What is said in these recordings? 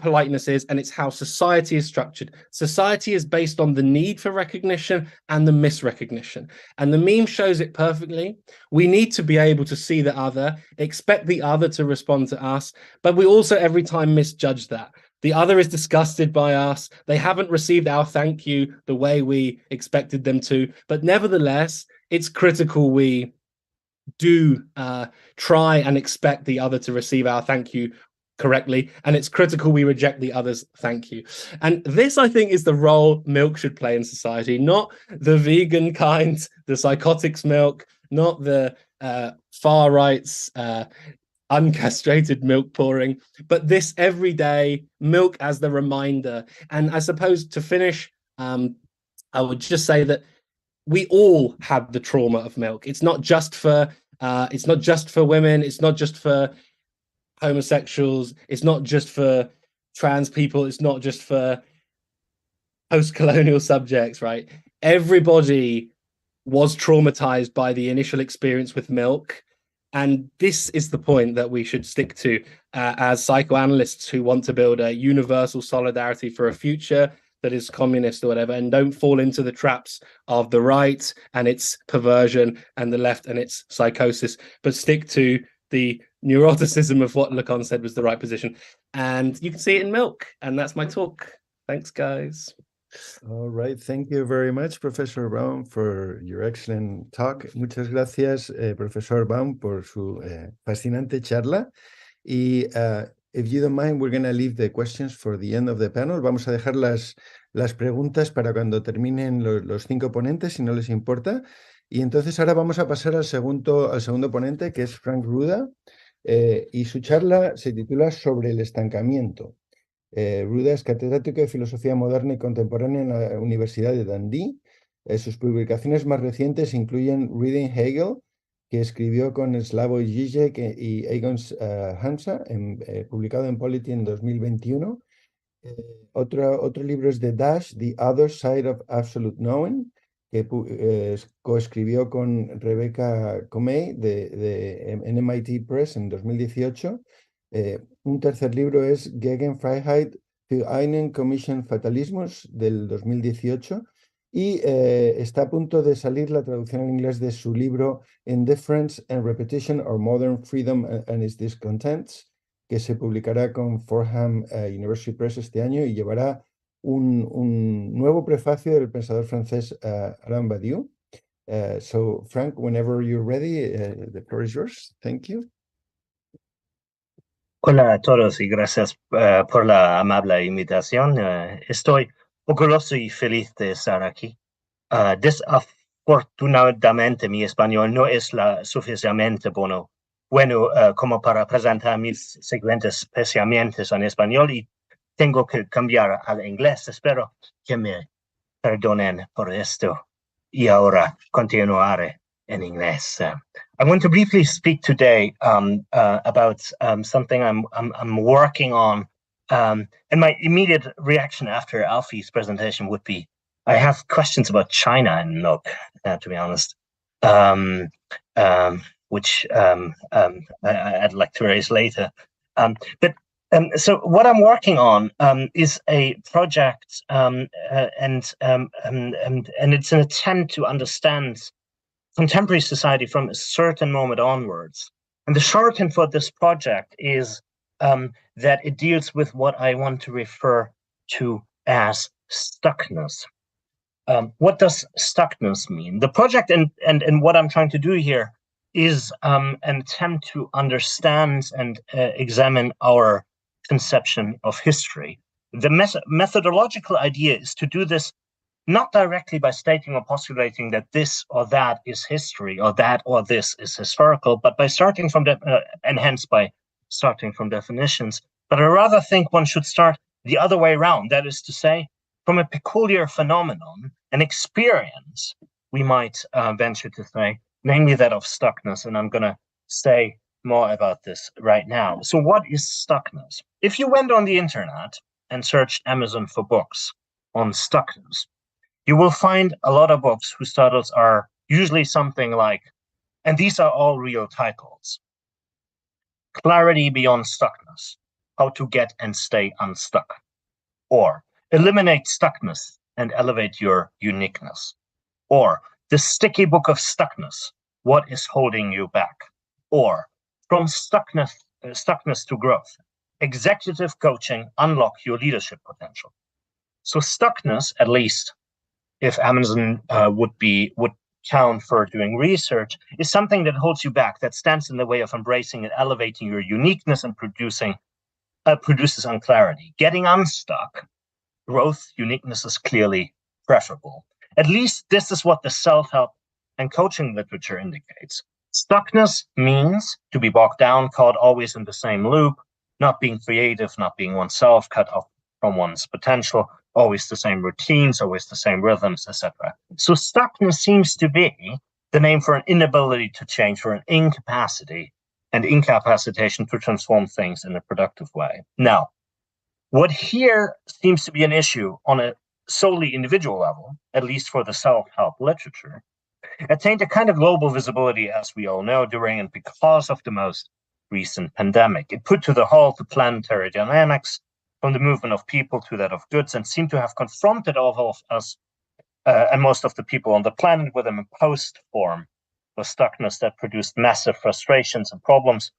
politeness is, and it's how society is structured. Society is based on the need for recognition and the misrecognition. And the meme shows it perfectly. We need to be able to see the other, expect the other to respond to us, but we also every time misjudge that. The other is disgusted by us. They haven't received our thank you the way we expected them to. But nevertheless, it's critical we do try and expect the other to receive our thank you correctly, and it's critical we reject the other's thank you. And this, I think, is the role milk should play in society, not the vegan kind, the psychotics milk, not the far right's uncastrated milk pouring, but this everyday milk as the reminder. And I suppose to finish, I would just say that we all have the trauma of milk. It's not just for women. It's not just for homosexuals. It's not just for trans people. It's not just for post-colonial subjects, right? Everybody was traumatized by the initial experience with milk. And this is the point that we should stick to as psychoanalysts who want to build a universal solidarity for a future that is communist or whatever, and don't fall into the traps of the right and its perversion and the left and its psychosis, but stick to the neuroticism of what Lacan said was the right position. And you can see it in milk. And that's my talk. Thanks, guys. All right. Thank you very much, Professor Baum, for your excellent talk. Muchas gracias, Profesor Baum, por su fascinante charla. Y if you don't mind, we're going to leave the questions for the end of the panel. Vamos a dejar las preguntas para cuando terminen los 5 ponentes, si no les importa. Y entonces ahora vamos a pasar al segundo ponente, que es Frank Ruda, y su charla se titula Sobre el estancamiento. Ruda es catedrático de Filosofía Moderna y Contemporánea en la Universidad de Dundee. Sus publicaciones más recientes incluyen Reading Hegel, que escribió con Slavoj Žižek y Egon Hansa, publicado en Polity en 2021. Otro libro es The Dash, The Other Side of Absolute Knowing, que coescribió con Rebecca Comey en MIT Press en 2018. Un tercer libro es Gegenfreiheit für einen Commission Fatalismus del 2018 y está a punto de salir la traducción en inglés de su libro Indifference and Repetition or Modern Freedom and its Discontents, que se publicará con Fordham University Press este año y llevará un nuevo prefacio del pensador francés Alain Badiou. So Frank, whenever you're ready, the floor is yours. Thank you. Hola a todos y gracias por la amable invitación. Estoy orgulloso y feliz de estar aquí. Desafortunadamente, mi español no es suficientemente bueno como para presentar mis siguientes pensamientos en español y tengo que cambiar al inglés. Espero que me perdonen por esto y ahora continuaré in English. I want to briefly speak today about something I'm working on, and my immediate reaction after Alfie's presentation would be, I have questions about China and milk, to be honest, which I'd like to raise later. So what I'm working on is a project, and it's an attempt to understand contemporary society from a certain moment onwards. And the shorthand for this project is that it deals with what I want to refer to as stuckness. What does stuckness mean? The project and what I'm trying to do here is an attempt to understand and examine our conception of history. The methodological idea is to do this not directly by stating or postulating that this or that is history or that or this is historical, but by starting from and hence by starting from definitions. But I rather think one should start the other way around. That is to say, from a peculiar phenomenon, an experience, we might venture to say, namely that of stuckness. And I'm going to say more about this right now. So what is stuckness? If you went on the internet and searched Amazon for books on stuckness, you will find a lot of books whose titles are usually something like, and these are all real titles: Clarity Beyond Stuckness, how to get and stay unstuck. Or eliminate stuckness and elevate your uniqueness. Or the sticky book of stuckness, what is holding you back? Or from stuckness to growth, executive coaching, unlock your leadership potential. So stuckness, at least if Amazon would count for doing research, is something that holds you back, that stands in the way of embracing and elevating your uniqueness and produces unclarity. Getting unstuck, growth, uniqueness is clearly preferable. At least this is what the self-help and coaching literature indicates. Stuckness means to be bogged down, caught always in the same loop, not being creative, not being oneself, cut off from one's potential, always the same routines, always the same rhythms, etc. So stuckness seems to be the name for an inability to change, for an incapacity and incapacitation to transform things in a productive way. Now, what here seems to be an issue on a solely individual level, at least for the self-help literature, attained a kind of global visibility, as we all know, during and because of the most recent pandemic. It put to the halt the planetary dynamics from the movement of people to that of goods, and seemed to have confronted all of us and most of the people on the planet with an imposed form of stuckness that produced massive frustrations and problems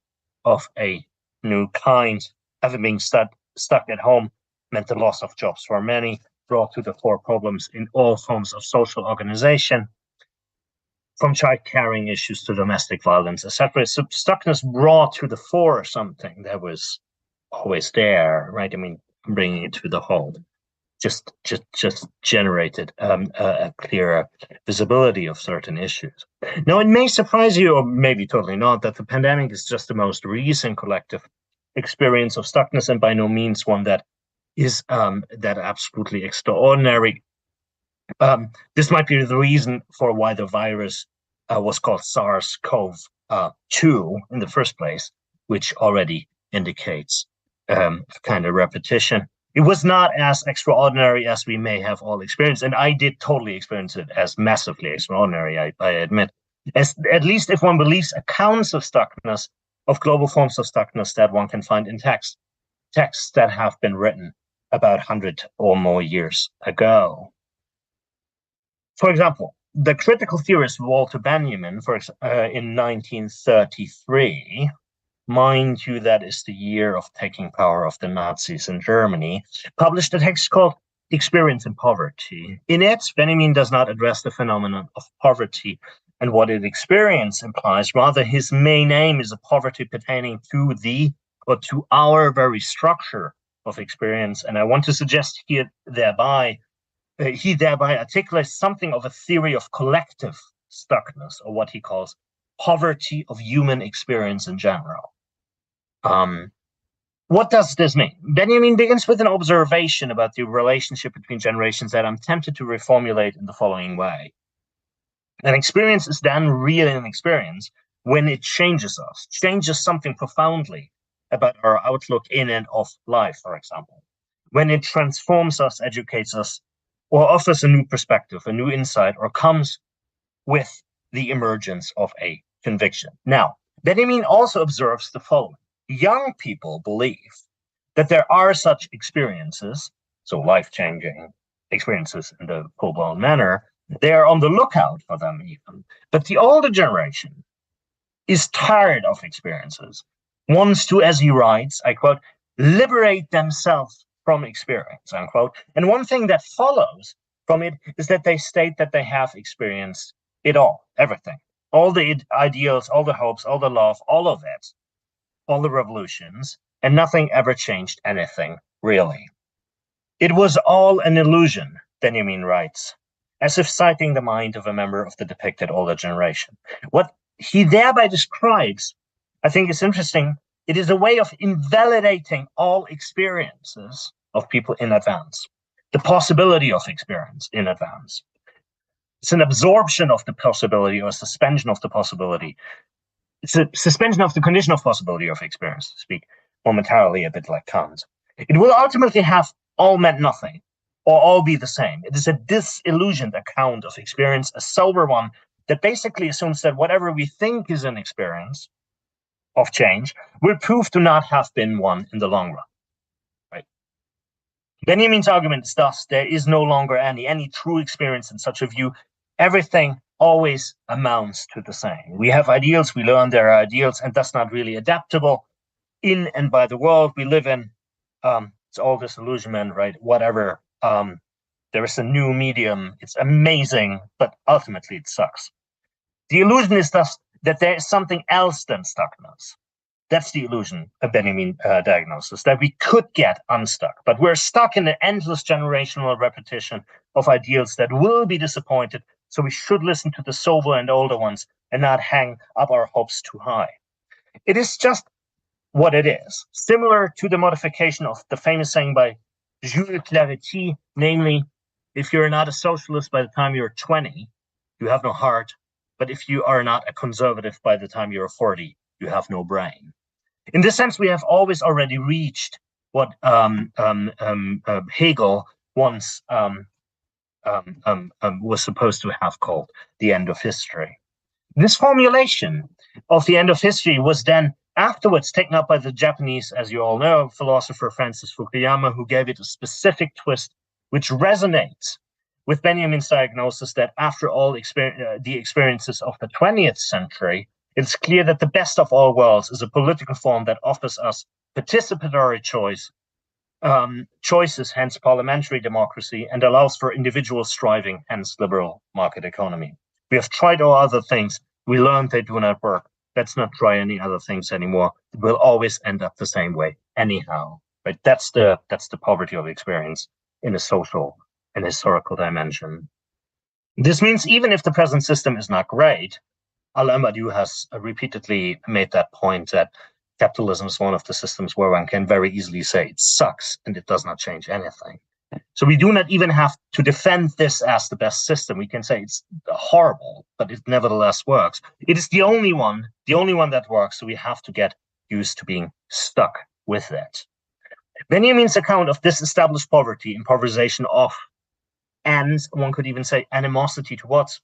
of a new kind. Having been stuck at home meant the loss of jobs for many, brought to the fore problems in all forms of social organization, from child caring issues to domestic violence, etc. So stuckness brought to the fore something that was always there, right? I mean, bringing it to the hold just generated a clearer visibility of certain issues. Now, it may surprise you, or maybe totally not, that the pandemic is just the most recent collective experience of stuckness, and by no means one that is that absolutely extraordinary. This might be the reason for why the virus was called SARS-CoV-2 in the first place, which already indicates kind of repetition. It was not as extraordinary as we may have all experienced, and I did totally experience it as massively extraordinary, I admit. At least if one believes accounts of stuckness, of global forms of stuckness that one can find in texts that have been written about 100 or more years ago. For example, the critical theorist Walter Benjamin, in 1933, mind you, that is the year of taking power of the Nazis in Germany, published a text called Experience in Poverty. In it, Benjamin does not address the phenomenon of poverty and what its experience implies. Rather, his main aim is a poverty pertaining to our very structure of experience. And I want to suggest here he thereby articulates something of a theory of collective stuckness, or what he calls poverty of human experience in general. What does this mean? Benjamin begins with an observation about the relationship between generations that I'm tempted to reformulate in the following way. An experience is then really an experience when it changes us, changes something profoundly about our outlook in and of life, for example. When it transforms us, educates us, or offers a new perspective, a new insight, or comes with the emergence of a conviction. Now, Benjamin also observes the following. Young people believe that there are such experiences, so life-changing experiences in the full-blown manner. They are on the lookout for them even. But the older generation is tired of experiences, wants to, as he writes, I quote, liberate themselves from experience, unquote. And one thing that follows from it is that they state that they have experienced it all, everything, all the ideals, all the hopes, all the love, all of it, all the revolutions, and nothing ever changed anything, really. It was all an illusion, Benjamin writes, as if citing the mind of a member of the depicted older generation. What he thereby describes, I think is interesting. It is a way of invalidating all experiences of people in advance, the possibility of experience in advance. It's an absorption of the possibility, or a suspension of the possibility. It's a suspension of the condition of possibility of experience, to speak momentarily a bit like Kant. It will ultimately have all meant nothing, or all be the same. It is a disillusioned account of experience, a sober one that basically assumes that whatever we think is an experience, of change will prove to not have been one in the long run. Right? Benjamin's argument is thus there is no longer any true experience in such a view. Everything always amounts to the same. We have ideals, we learn there are ideals, and that's not really adaptable in and by the world we live in. It's all disillusionment, right? Whatever. There is a new medium. It's amazing, but ultimately it sucks. The illusion is thus that there is something else than stuckness. That's the illusion of Benjamin diagnosis, that we could get unstuck, but we're stuck in an endless generational repetition of ideals that will be disappointed. So we should listen to the sober and older ones and not hang up our hopes too high. It is just what it is, similar to the modification of the famous saying by Jules Claretie, namely, if you're not a socialist by the time you're 20, you have no heart. But if you are not a conservative by the time you're 40, you have no brain. In this sense, we have always already reached what Hegel once was supposed to have called the end of history. This formulation of the end of history was then afterwards taken up by the Japanese, as you all know, philosopher Francis Fukuyama, who gave it a specific twist, which resonates with Benjamin's diagnosis that after all the experiences of the 20th century, it's clear that the best of all worlds is a political form that offers us participatory choices, hence parliamentary democracy, and allows for individual striving, hence liberal market economy. We have tried all other things. We learned they do not work. Let's not try any other things anymore. It will always end up the same way anyhow. Right? That's the poverty of experience in a social and historical dimension. This means even if the present system is not great, Alain Badiou has repeatedly made that point that capitalism is one of the systems where one can very easily say it sucks and it does not change anything. So we do not even have to defend this as the best system. We can say it's horrible, but it nevertheless works. It is the only one that works, so we have to get used to being stuck with that. Benjamin's account of disestablished poverty, improvisation of, and one could even say animosity towards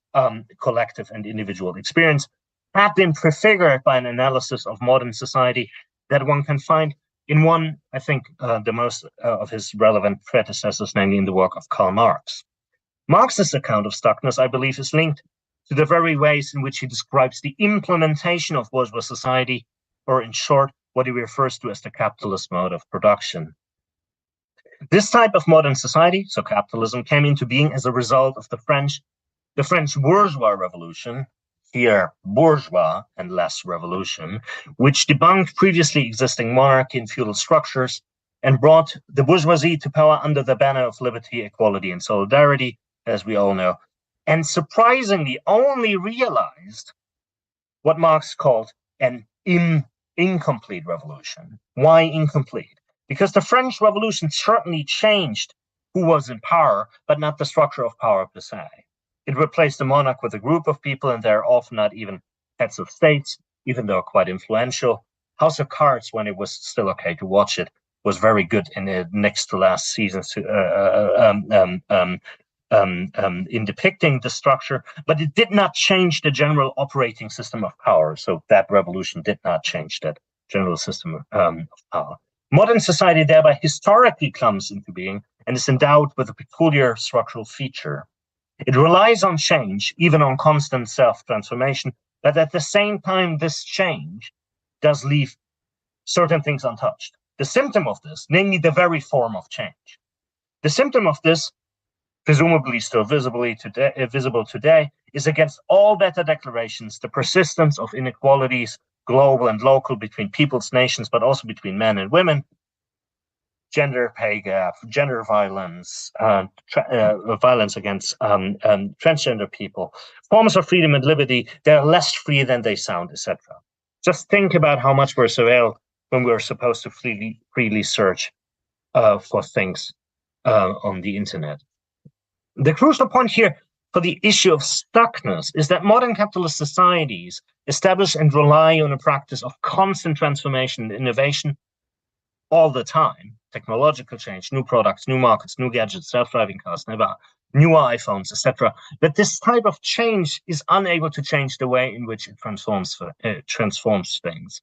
collective and individual experience, had been prefigured by an analysis of modern society that one can find in one, I think, the most of his relevant predecessors, namely in the work of Karl Marx. Marx's account of stuckness, I believe, is linked to the very ways in which he describes the implementation of bourgeois society, or in short, what he refers to as the capitalist mode of production. This type of modern society, so capitalism, came into being as a result of the French bourgeois revolution, here bourgeois and less revolution, which debunked previously existing monarchy and feudal structures and brought the bourgeoisie to power under the banner of liberty, equality, and solidarity, as we all know, and surprisingly only realized what Marx called an incomplete revolution. Why incomplete? Because the French Revolution certainly changed who was in power, but not the structure of power per se. It replaced the monarch with a group of people, and they're often not even heads of states, even though quite influential. House of Cards, when it was still okay to watch it, was very good in the next to last seasons in depicting the structure, but it did not change the general operating system of power. So that revolution did not change that general system of power. Modern society thereby historically comes into being and is endowed with a peculiar structural feature. It relies on change, even on constant self-transformation, but at the same time, this change does leave certain things untouched. The symptom of this, namely the very form of change. The symptom of this, presumably still visible today, is against all better declarations, the persistence of inequalities, global and local, between peoples, nations, but also between men and women, gender pay gap, gender violence, violence against transgender people, forms of freedom and liberty, they're less free than they sound, etc. Just think about how much we're surveilled when we're supposed to freely search for things on the internet. The crucial point here for the issue of stuckness is that modern capitalist societies establish and rely on a practice of constant transformation and innovation all the time. Technological change, new products, new markets, new gadgets, self-driving cars, newer iPhones, etc. But this type of change is unable to change the way in which it transforms things.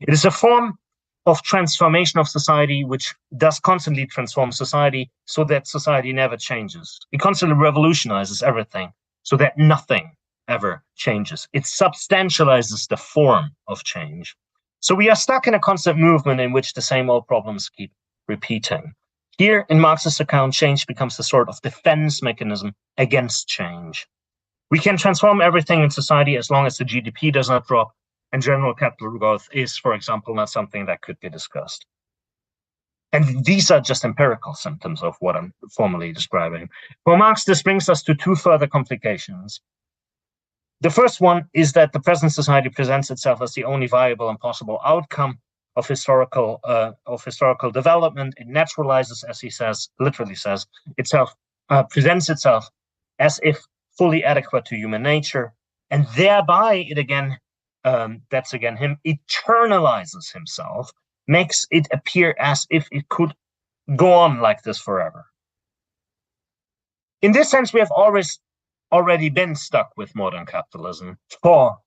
It is a form of transformation of society which does constantly transform society so that society never changes. It constantly revolutionizes everything so that nothing ever changes. It substantializes the form of change. So we are stuck in a constant movement in which the same old problems keep repeating. Here, in Marx's account, change becomes a sort of defense mechanism against change. We can transform everything in society as long as the GDP does not drop, and general capital growth is, for example, not something that could be discussed. And these are just empirical symptoms of what I'm formally describing. For Marx, this brings us to two further complications. The first one is that the present society presents itself as the only viable and possible outcome of historical development. It naturalizes, as he says, literally says, itself, presents itself as if fully adequate to human nature, and thereby it again, that's again him, eternalizes himself, makes it appear as if it could go on like this forever. In this sense, we have already been stuck with modern capitalism for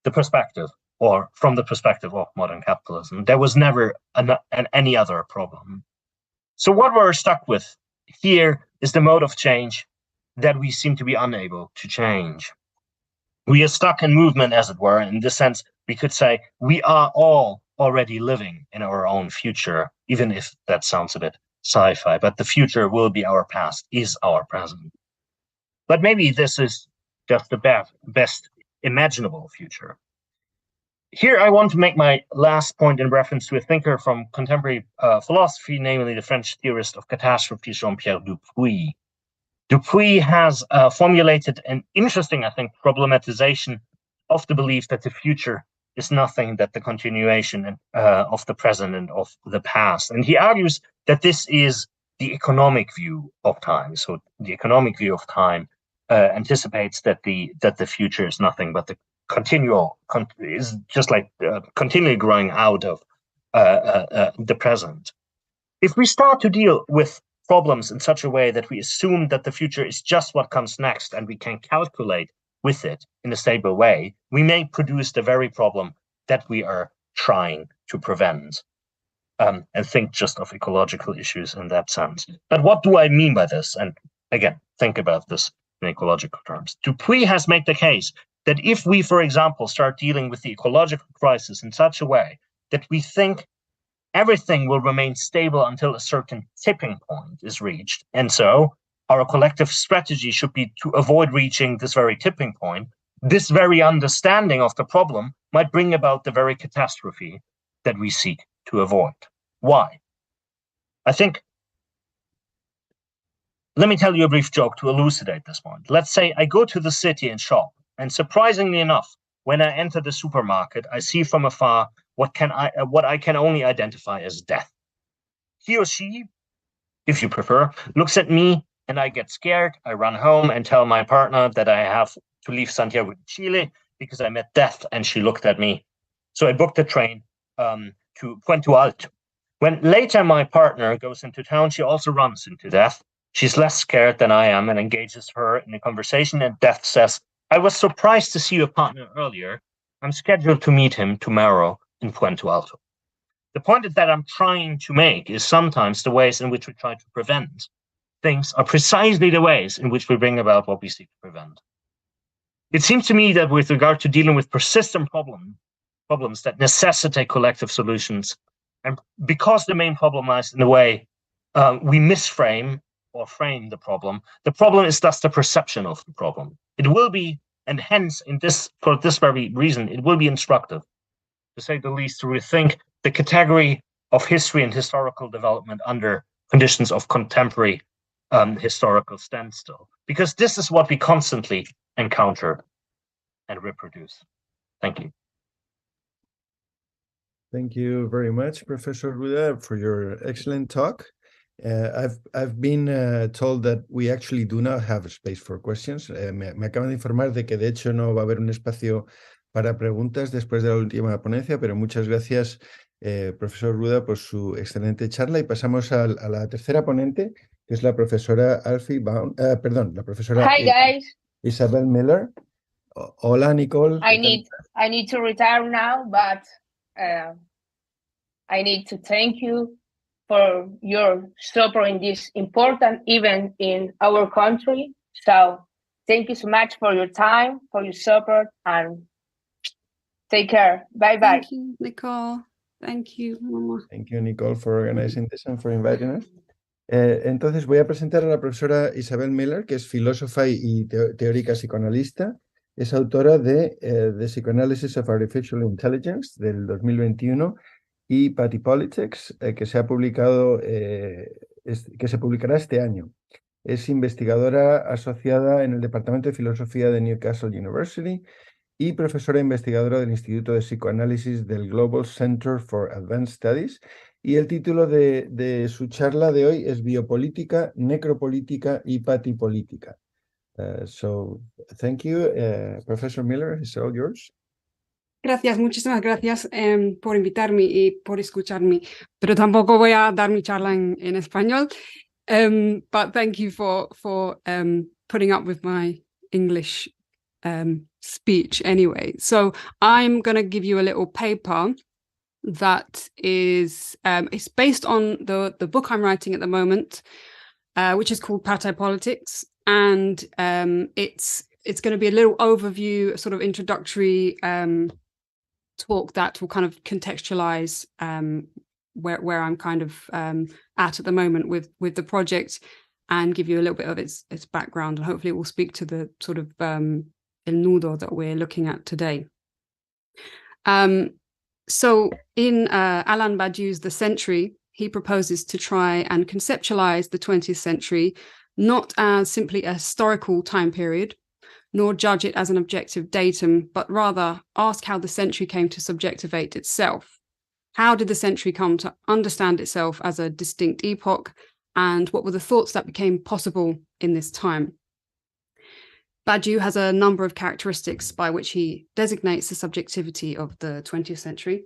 the perspective, or from the perspective of modern capitalism. There was never any other problem. So what we're stuck with here is the mode of change that we seem to be unable to change. We are stuck in movement, as it were. In this sense, we could say we are all already living in our own future, even if that sounds a bit sci-fi, but the future will be our past, is our present. But maybe this is just the best imaginable future. Here I want to make my last point in reference to a thinker from contemporary philosophy, namely the French theorist of catastrophe, Jean-Pierre Dupuy. Dupuy has formulated an interesting, I think, problematization of the belief that the future is nothing but the continuation of the present and of the past. And he argues that this is the economic view of time. So the economic view of time anticipates that the future is nothing but the is just like continually growing out of the present. If we start to deal with problems in such a way that we assume that the future is just what comes next and we can calculate with it in a stable way, we may produce the very problem that we are trying to prevent. And think just of ecological issues in that sense. But what do I mean by this? And again, think about this in ecological terms. Dupuy has made the case that if we, for example, start dealing with the ecological crisis in such a way that we think everything will remain stable until a certain tipping point is reached, and so our collective strategy should be to avoid reaching this very tipping point, this very understanding of the problem might bring about the very catastrophe that we seek to avoid. Why? I think, let me tell you a brief joke to elucidate this point. Let's say I go to the city and shop, and surprisingly enough, when I enter the supermarket, I see from afar what I can only identify as death. He or she, if you prefer, looks at me and I get scared. I run home and tell my partner that I have to leave Santiago de Chile because I met death and she looked at me. So I booked a train to Puente Alto. When later my partner goes into town, she also runs into death. She's less scared than I am and engages her in a conversation, and death says, I was surprised to see your partner earlier. I'm scheduled to meet him tomorrow in Puente Alto. The point that I'm trying to make is sometimes the ways in which we try to prevent things are precisely the ways in which we bring about what we seek to prevent. It seems to me that with regard to dealing with persistent problems that necessitate collective solutions, and because the main problem lies in the way we misframe or frame the problem is thus the perception of the problem. It will be, and hence for this very reason, it will be instructive, to say the least, to rethink the category of history and historical development under conditions of contemporary historical standstill, because this is what we constantly encounter and reproduce. Thank you. Thank you very much, Professor Ruda, for your excellent talk. I've been told that we actually do not have space for questions. Me acaban de informar de que de hecho no va a haber un espacio para preguntas después de la última ponencia, pero muchas gracias, profesor Ruda, por su excelente charla. Y pasamos a la tercera ponente, que es la profesora la profesora Hi, guys. Isabel Miller. Hola, Nicole. I need to retire now, but I need to thank you for your support in this important event in our country. So thank you so much for your time, for your support, and take care. Bye-bye. Thank you, Nicole. Thank you, Mama. Thank you, Nicole, for organizing this and for inviting us. Entonces voy a presentar a la profesora Isabel Miller, que es filósofa y teórica psicoanalista. Es autora de The Psychoanalysis of Artificial Intelligence del 2021 y Patty Politics, que se ha publicado, que se publicará este año. Es investigadora asociada en el Departamento de Filosofía de Newcastle University y profesora investigadora del Instituto de Psicoanálisis del Global Center for Advanced Studies. Y el título de su charla de hoy es Biopolítica, Necropolítica y Patipolítica. So, thank you, Professor Miller. It's all yours. Gracias, muchísimas gracias por invitarme y por escucharme. Pero tampoco voy a dar mi charla en español. But thank you for putting up with my English speech anyway. So I'm going to give you a little paper that is it's based on the book I'm writing at the moment, which is called Politics, and it's going to be a little overview, a sort of introductory talk that will kind of contextualize where I'm kind of at the moment with the project, and give you a little bit of its background, and hopefully it will speak to the sort of el nudo that we're looking at today. So in Alain Badiou's The Century, he proposes to try and conceptualize the 20th century not as simply a historical time period, nor judge it as an objective datum, but rather ask how the century came to subjectivate itself. How did the century come to understand itself as a distinct epoch, and what were the thoughts that became possible in this time? Badiou has a number of characteristics by which he designates the subjectivity of the 20th century.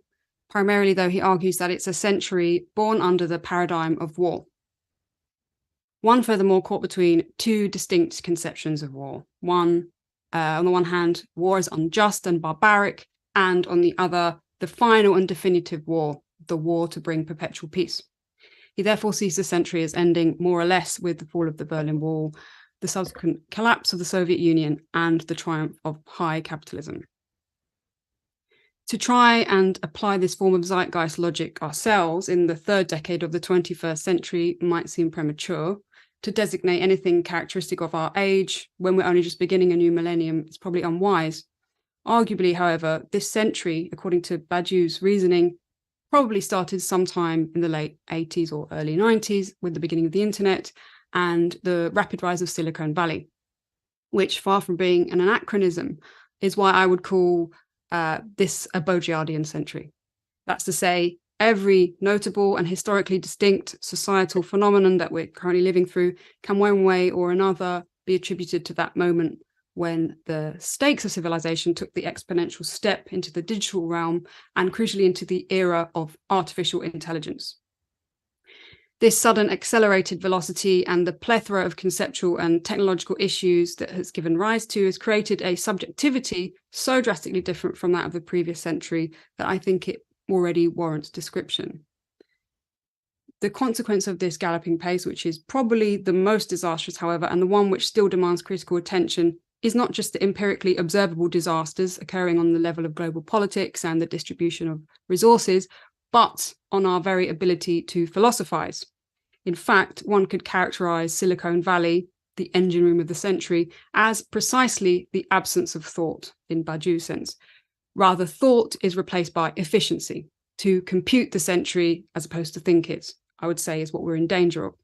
Primarily, though, he argues that it's a century born under the paradigm of war. One, furthermore, caught between two distinct conceptions of war. One, on the one hand, war is unjust and barbaric, and on the other, the final and definitive war, the war to bring perpetual peace. He therefore sees the century as ending more or less with the fall of the Berlin Wall, the subsequent collapse of the Soviet Union, and the triumph of high capitalism. To try and apply this form of zeitgeist logic ourselves in the third decade of the 21st century might seem premature. To designate anything characteristic of our age when we're only just beginning a new millennium is probably unwise. Arguably, however, this century, according to Badiou's reasoning, probably started sometime in the late 80s or early 90s with the beginning of the internet and the rapid rise of Silicon Valley, which, far from being an anachronism, is why I would call this a Baudrillardian century. That's to say, every notable and historically distinct societal phenomenon that we're currently living through can one way or another be attributed to that moment when the stakes of civilization took the exponential step into the digital realm and crucially into the era of artificial intelligence. This sudden accelerated velocity and the plethora of conceptual and technological issues that has given rise to has created a subjectivity so drastically different from that of the previous century that I think it already warrants description. The consequence of this galloping pace, which is probably the most disastrous, however, and the one which still demands critical attention, is not just the empirically observable disasters occurring on the level of global politics and the distribution of resources, but on our very ability to philosophize. In fact, one could characterize Silicon Valley, the engine room of the century, as precisely the absence of thought in Badiou's sense. Rather, thought is replaced by efficiency. To compute the century as opposed to think it, I would say, is what we're in danger of.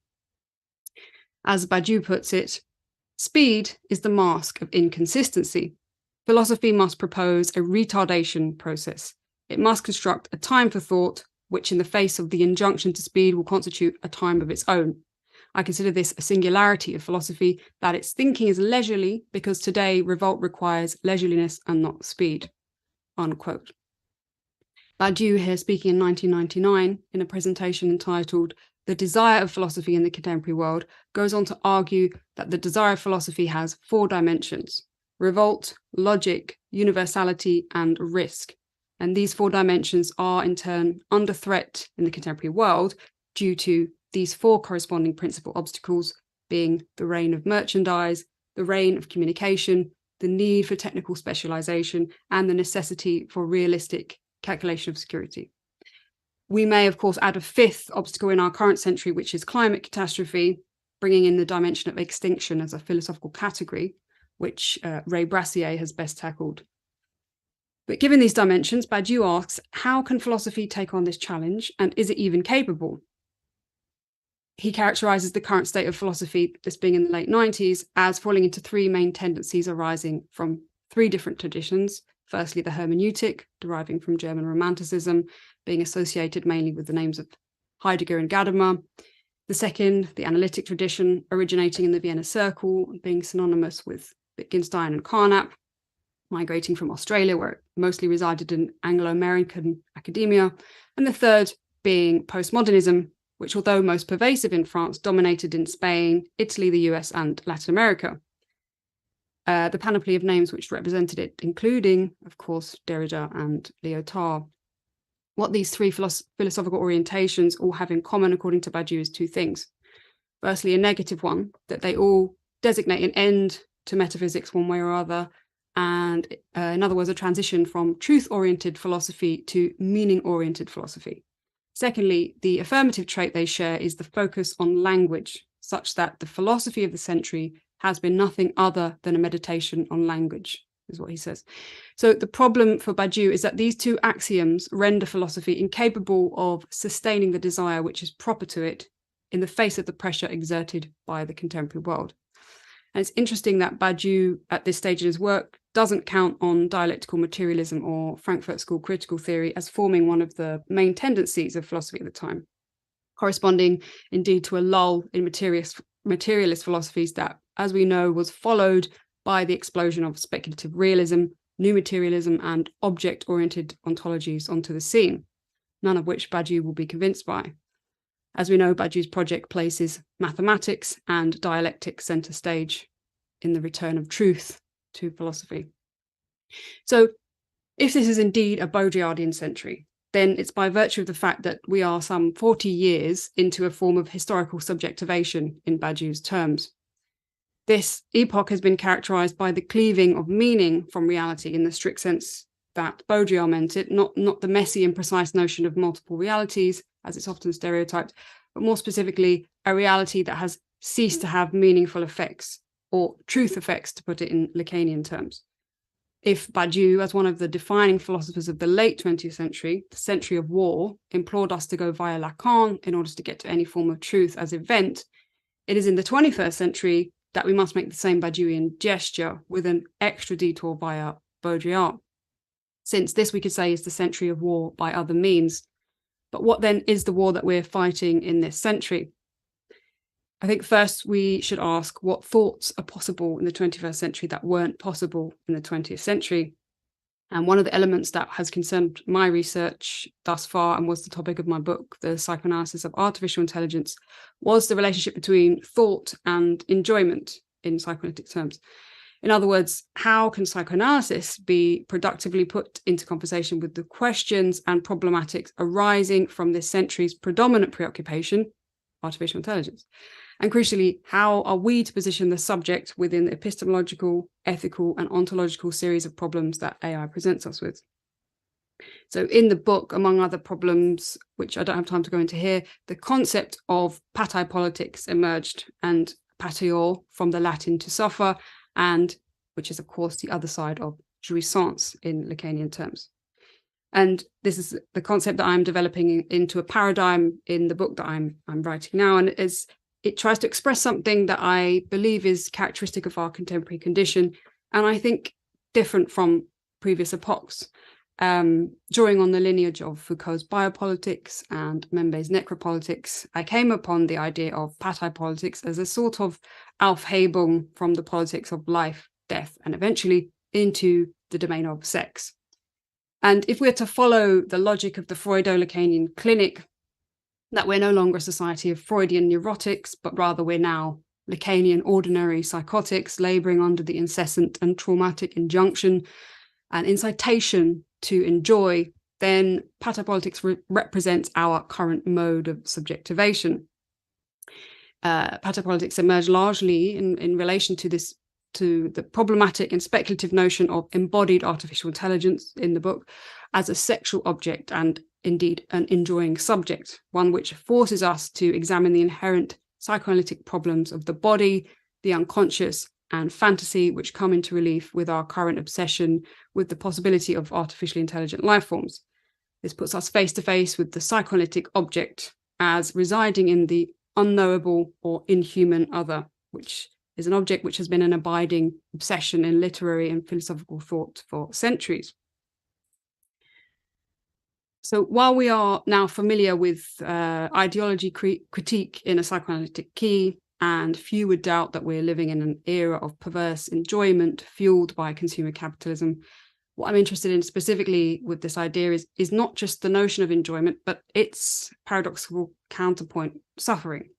As Badiou puts it, speed is the mask of inconsistency. Philosophy must propose a retardation process. It must construct a time for thought, which in the face of the injunction to speed will constitute a time of its own. I consider this a singularity of philosophy, that its thinking is leisurely because today revolt requires leisureliness and not speed. Unquote. Badiou, here speaking in 1999 in a presentation entitled The Desire of Philosophy in the Contemporary World, goes on to argue that the desire of philosophy has 4 dimensions: revolt, logic, universality, and risk. And these 4 dimensions are in turn under threat in the contemporary world due to these 4 corresponding principal obstacles being the reign of merchandise, the reign of communication, the need for technical specialization, and the necessity for realistic calculation of security. We may, of course, add a 5th obstacle in our current century, which is climate catastrophe, bringing in the dimension of extinction as a philosophical category, which Ray Brassier has best tackled. But given these dimensions, Badiou asks, how can philosophy take on this challenge, and is it even capable? He characterizes the current state of philosophy, this being in the late 90s, as falling into 3 main tendencies arising from 3 different traditions. Firstly, the hermeneutic, deriving from German Romanticism, being associated mainly with the names of Heidegger and Gadamer. The second, the analytic tradition, originating in the Vienna Circle, being synonymous with Wittgenstein and Carnap, migrating from Australia, where it mostly resided in Anglo-American academia. And the third being postmodernism, which, although most pervasive in France, dominated in Spain, Italy, the US, and Latin America. The panoply of names which represented it, including, of course, Derrida and Lyotard. What these 3 philosophical orientations all have in common, according to Badiou, is 2 things. Firstly, a negative one, that they all designate an end to metaphysics one way or other, and in other words, a transition from truth-oriented philosophy to meaning-oriented philosophy. Secondly, the affirmative trait they share is the focus on language, such that the philosophy of the century has been nothing other than a meditation on language, is what he says. So the problem for Badiou is that these 2 axioms render philosophy incapable of sustaining the desire which is proper to it in the face of the pressure exerted by the contemporary world. And it's interesting that Badiou, at this stage in his work, doesn't count on dialectical materialism or Frankfurt School critical theory as forming one of the main tendencies of philosophy at the time, corresponding indeed to a lull in materialist philosophies that, as we know, was followed by the explosion of speculative realism, new materialism, and object-oriented ontologies onto the scene, none of which Badiou will be convinced by. As we know, Badiou's project places mathematics and dialectics center stage in the return of truth to philosophy. So if this is indeed a Baudrillardian century, then it's by virtue of the fact that we are some 40 years into a form of historical subjectivation in Badiou's terms. This epoch has been characterized by the cleaving of meaning from reality in the strict sense that Baudrillard meant it, not the messy and precise notion of multiple realities, as it's often stereotyped, but more specifically, a reality that has ceased to have meaningful effects, or truth effects, to put it in Lacanian terms. If Badiou, as one of the defining philosophers of the late 20th century, the century of war, implored us to go via Lacan in order to get to any form of truth as event, it is in the 21st century that we must make the same Badiouian gesture with an extra detour via Baudrillard. Since this, we could say, is the century of war by other means. But what then is the war that we're fighting in this century? I think first we should ask what thoughts are possible in the 21st century that weren't possible in the 20th century. And one of the elements that has concerned my research thus far, and was the topic of my book, The Psychoanalysis of Artificial Intelligence, was the relationship between thought and enjoyment in psychoanalytic terms. In other words, how can psychoanalysis be productively put into conversation with the questions and problematics arising from this century's predominant preoccupation, artificial intelligence? And crucially, how are we to position the subject within the epistemological, ethical, and ontological series of problems that AI presents us with? So in the book, among other problems, which I don't have time to go into here, the concept of pathai-politics emerged, and patio from the Latin to suffer, and which is, of course, the other side of jouissance in Lacanian terms. And this is the concept that I'm developing into a paradigm in the book that I'm writing now, and it tries to express something that I believe is characteristic of our contemporary condition, and I think different from previous epochs. Drawing on the lineage of Foucault's biopolitics and Membe's necropolitics, I came upon the idea of pathai-politics as a sort of Aufhebung from the politics of life, death, and eventually into the domain of sex. And if we're to follow the logic of the Freudo-Lacanian clinic, that we're no longer a society of Freudian neurotics, but rather we're now Lacanian ordinary psychotics laboring under the incessant and traumatic injunction an incitation to enjoy, then paterpolitics represents our current mode of subjectivation. Paterpolitics emerged largely in relation to the problematic and speculative notion of embodied artificial intelligence in the book as a sexual object and indeed an enjoying subject, one which forces us to examine the inherent psychoanalytic problems of the body, the unconscious, and fantasy, which come into relief with our current obsession with the possibility of artificially intelligent life forms. This puts us face to face with the psychoanalytic object as residing in the unknowable or inhuman other, which is an object which has been an abiding obsession in literary and philosophical thought for centuries. So while we are now familiar with ideology critique in a psychoanalytic key, and few would doubt that we're living in an era of perverse enjoyment fueled by consumer capitalism, what I'm interested in specifically with this idea is not just the notion of enjoyment, but its paradoxical counterpoint, suffering,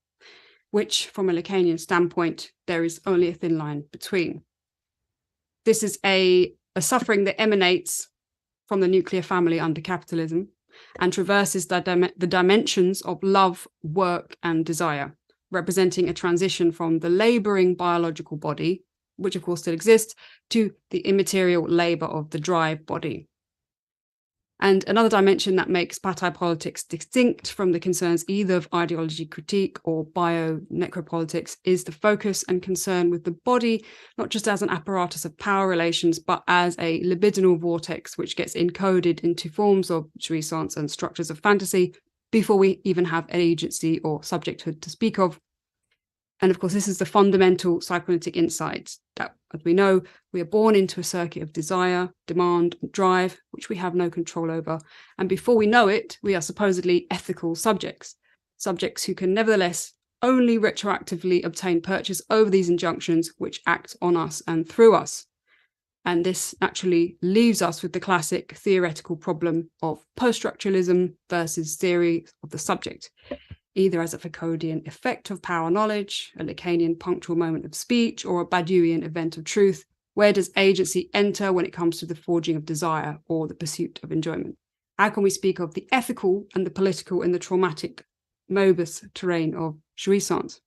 which from a Lacanian standpoint, there is only a thin line between. This is a suffering that emanates from the nuclear family under capitalism and traverses the dimensions of love, work, and desire, representing a transition from the laboring biological body, which of course still exists, to the immaterial labor of the drive body. And another dimension that makes paterpolitics distinct from the concerns either of ideology critique or bio-necropolitics is the focus and concern with the body, not just as an apparatus of power relations, but as a libidinal vortex which gets encoded into forms of jouissance and structures of fantasy before we even have an agency or subjecthood to speak of. And of course, this is the fundamental psychoanalytic insight that, as we know, we are born into a circuit of desire, demand, and drive, which we have no control over. And before we know it, we are supposedly ethical subjects who can nevertheless only retroactively obtain purchase over these injunctions which act on us and through us. And this naturally leaves us with the classic theoretical problem of post-structuralism versus theory of the subject, either as a Foucauldian effect of power knowledge, a Lacanian punctual moment of speech, or a Badiouian event of truth. Where does agency enter when it comes to the forging of desire or the pursuit of enjoyment? How can we speak of the ethical and the political in the traumatic Moebius terrain of jouissance?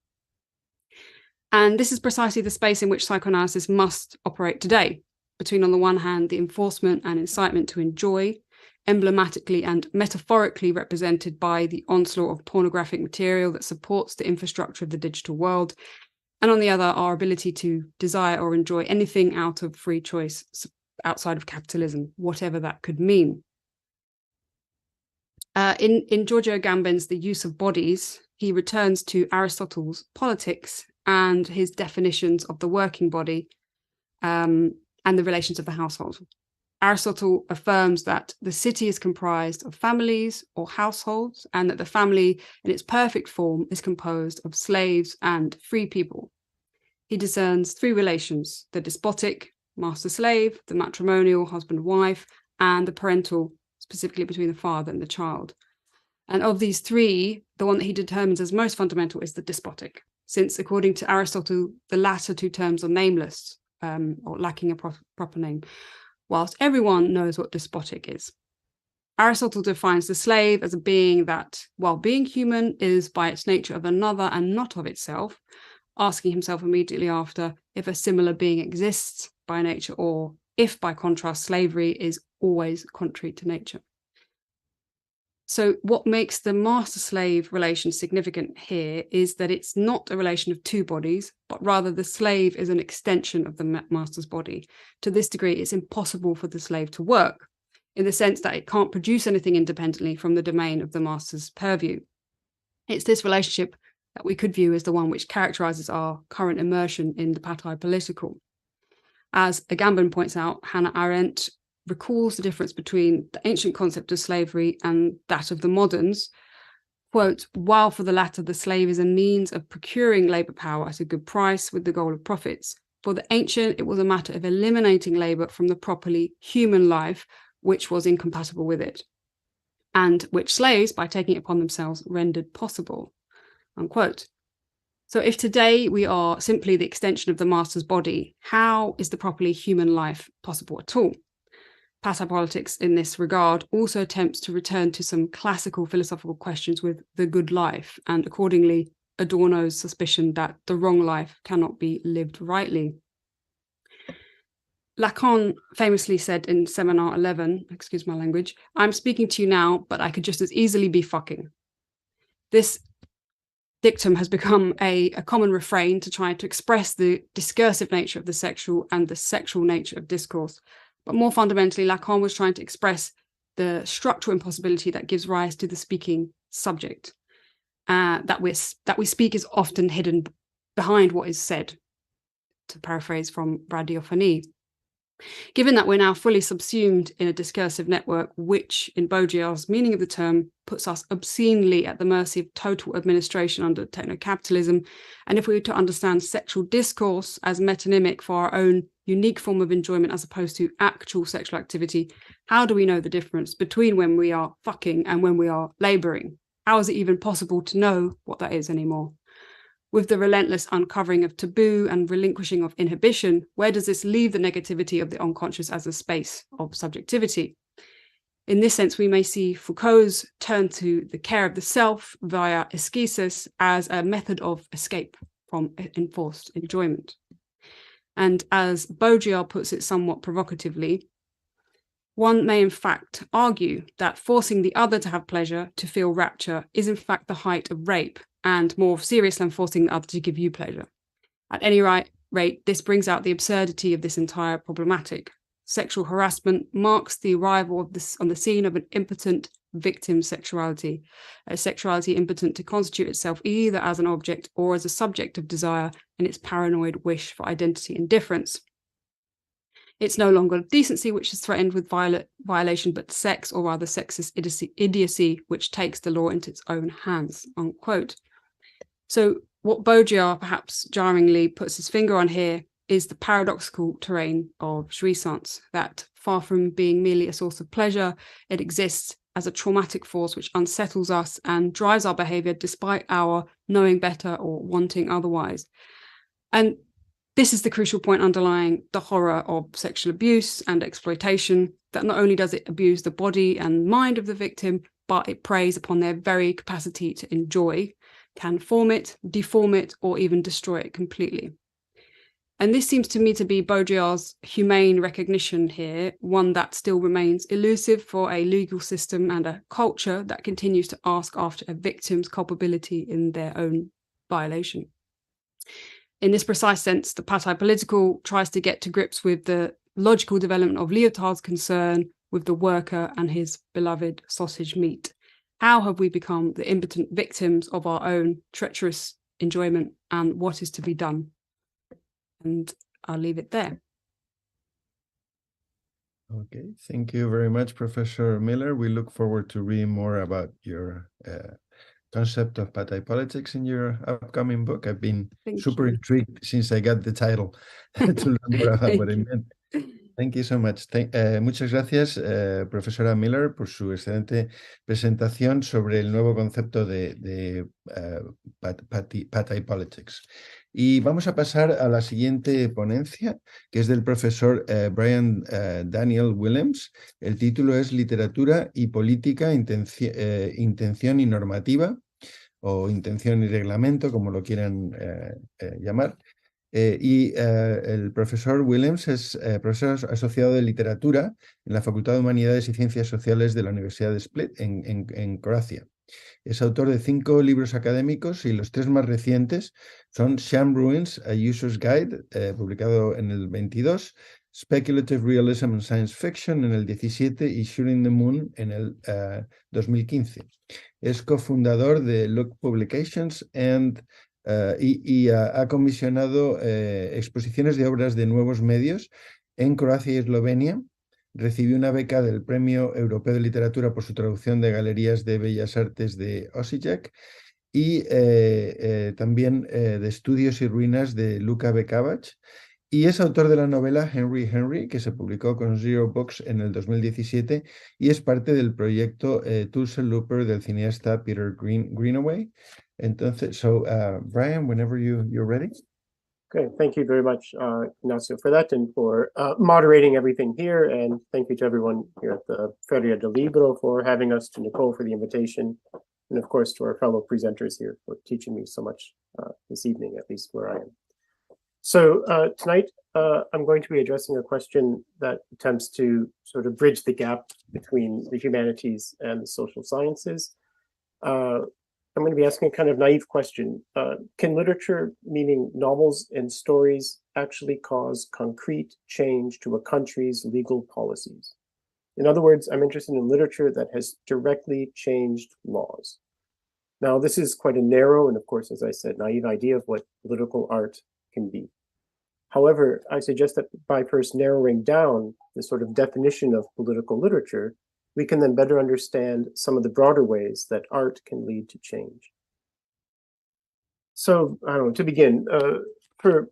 And this is precisely the space in which psychoanalysis must operate today, between, on the one hand, the enforcement and incitement to enjoy, emblematically and metaphorically represented by the onslaught of pornographic material that supports the infrastructure of the digital world, and on the other, our ability to desire or enjoy anything out of free choice outside of capitalism, whatever that could mean. In Giorgio Agamben's The Use of Bodies, he returns to Aristotle's Politics and his definitions of the working body and the relations of the household. Aristotle affirms that the city is comprised of families or households, and that the family in its perfect form is composed of slaves and free people. He discerns three relations: the despotic, master-slave, the matrimonial, husband-wife, and the parental, specifically between the father and the child. And of these three, the one that he determines as most fundamental is the despotic, since according to Aristotle, the latter two terms are nameless or lacking a proper name, whilst everyone knows what despotic is. Aristotle defines the slave as a being that, while being human, is by its nature of another and not of itself, asking himself immediately after if a similar being exists by nature, or if, by contrast, slavery is always contrary to nature. So what makes the master-slave relation significant here is that it's not a relation of two bodies, but rather the slave is an extension of the master's body. To this degree, it's impossible for the slave to work, in the sense that it can't produce anything independently from the domain of the master's purview. It's this relationship that we could view as the one which characterizes our current immersion in the paterpolitical. As Agamben points out, Hannah Arendt recalls the difference between the ancient concept of slavery and that of the moderns. Quote, while for the latter, the slave is a means of procuring labour power at a good price with the goal of profits. For the ancient, it was a matter of eliminating labour from the properly human life, which was incompatible with it, and which slaves, by taking it upon themselves, rendered possible. Unquote. So if today we are simply the extension of the master's body, how is the properly human life possible at all? Patapolitics in this regard also attempts to return to some classical philosophical questions with the good life, and accordingly Adorno's suspicion that the wrong life cannot be lived rightly. Lacan famously said in Seminar 11, excuse my language, "I'm speaking to you now, but I could just as easily be fucking." This dictum has become a common refrain to try to express the discursive nature of the sexual and the sexual nature of discourse. But more fundamentally, Lacan was trying to express the structural impossibility that gives rise to the speaking subject. That we speak is often hidden behind what is said, to paraphrase from Radiophony. Given that we're now fully subsumed in a discursive network, which, in Baudrillard's meaning of the term, puts us obscenely at the mercy of total administration under techno-capitalism, and if we were to understand sexual discourse as metonymic for our own unique form of enjoyment as opposed to actual sexual activity, how do we know the difference between when we are fucking and when we are labouring? How is it even possible to know what that is anymore? With the relentless uncovering of taboo and relinquishing of inhibition, where does this leave the negativity of the unconscious as a space of subjectivity? In this sense, we may see Foucault's turn to the care of the self via esquisses as a method of escape from enforced enjoyment. And as Baudrillard puts it somewhat provocatively, one may in fact argue that forcing the other to have pleasure, to feel rapture, is in fact the height of rape, and more serious than forcing the other to give you pleasure. At any rate, this brings out the absurdity of this entire problematic. Sexual harassment marks the arrival of this on the scene of an impotent victim sexuality, a sexuality impotent to constitute itself either as an object or as a subject of desire in its paranoid wish for identity and difference. It's no longer decency which is threatened with violation, but sex, or rather sexist idiocy, which takes the law into its own hands, unquote. So what Baudrillard perhaps jarringly puts his finger on here is the paradoxical terrain of jouissance, that far from being merely a source of pleasure, it exists as a traumatic force which unsettles us and drives our behavior despite our knowing better or wanting otherwise. And this is the crucial point underlying the horror of sexual abuse and exploitation, that not only does it abuse the body and mind of the victim, but it preys upon their very capacity to enjoy, can form it, deform it, or even destroy it completely. And this seems to me to be Baudrillard's humane recognition here, one that still remains elusive for a legal system and a culture that continues to ask after a victim's culpability in their own violation. In this precise sense, the Patapolitical tries to get to grips with the logical development of Lyotard's concern with the worker and his beloved sausage meat. How have we become the impotent victims of our own treacherous enjoyment, and what is to be done? And I'll leave it there. Okay, thank you very much, Professor Miller. We look forward to reading more about your concept of Patapolitics in your upcoming book. I've been super intrigued since I got the title to learn more about what it meant. Thank you so much. Muchas gracias, profesora Miller, por su excelente presentación sobre el nuevo concepto de Patapolitics. Y vamos a pasar a la siguiente ponencia, que es del profesor Brian Daniel Williams. El título es Literatura y Política, Intención y Normativa, o Intención y Reglamento, como lo quieran llamar. El profesor Williams es profesor asociado de literatura en la Facultad de Humanidades y Ciencias Sociales de la Universidad de Split, en Croacia. Es autor de 5 libros académicos y los 3 más recientes son Sham Ruins, A User's Guide, publicado en el 22, Speculative Realism and Science Fiction en el 17 y Shooting the Moon en el 2015. Es cofundador de Look Publications y ha comisionado exposiciones de obras de nuevos medios en Croacia y Eslovenia. Recibió una beca del Premio Europeo de Literatura por su traducción de Galerías de Bellas Artes de Osijek y también de Estudios y Ruinas de Luka Bekavac. Y es autor de la novela Henry, que se publicó con Zero Books en el 2017 y es parte del proyecto Tulsa Looper del cineasta Peter Greenaway. Entonces, Brian, whenever you're ready. Okay, thank you very much, Ignacio, for that and for moderating everything here. And thank you to everyone here at the Feria del Libro for having us, to Nicole for the invitation, and of course to our fellow presenters here for teaching me so much this evening, at least where I am. So tonight, I'm going to be addressing a question that attempts to sort of bridge the gap between the humanities and the social sciences. I'm going to be asking a kind of naive question. Can literature, meaning novels and stories, actually cause concrete change to a country's legal policies? In other words, I'm interested in literature that has directly changed laws. Now, this is quite a narrow and, of course, as I said, naive idea of what political art can be. However, I suggest that by first narrowing down the sort of definition of political literature, we can then better understand some of the broader ways that art can lead to change. So, I don't know, to begin, for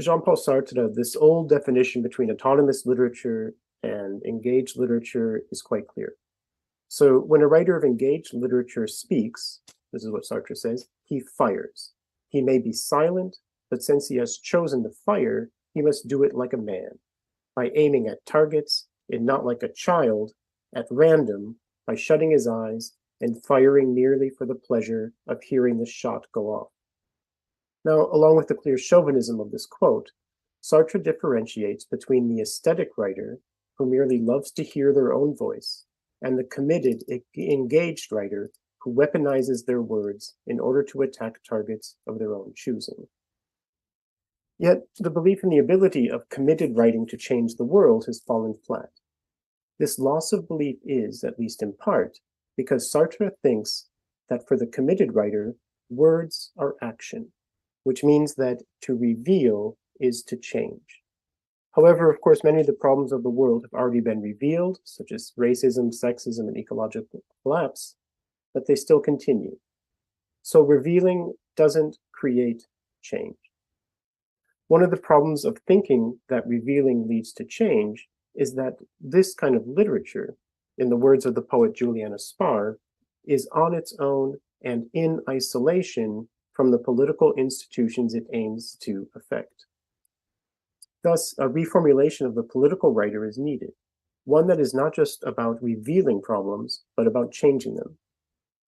Jean-Paul Sartre, this old definition between autonomous literature and engaged literature is quite clear. So when a writer of engaged literature speaks, this is what Sartre says, he fires. He may be silent, but since he has chosen to fire, he must do it like a man, by aiming at targets and not like a child, at random, by shutting his eyes and firing merely for the pleasure of hearing the shot go off. Now, along with the clear chauvinism of this quote, Sartre differentiates between the aesthetic writer, who merely loves to hear their own voice, and the committed, engaged writer who weaponizes their words in order to attack targets of their own choosing. Yet, the belief in the ability of committed writing to change the world has fallen flat. This loss of belief is, at least in part, because Sartre thinks that for the committed writer, words are action, which means that to reveal is to change. However, of course, many of the problems of the world have already been revealed, such as racism, sexism, and ecological collapse, but they still continue. So revealing doesn't create change. One of the problems of thinking that revealing leads to change is that this kind of literature, in the words of the poet Juliana Spar, is on its own and in isolation from the political institutions it aims to affect. Thus, a reformulation of the political writer is needed, one that is not just about revealing problems, but about changing them.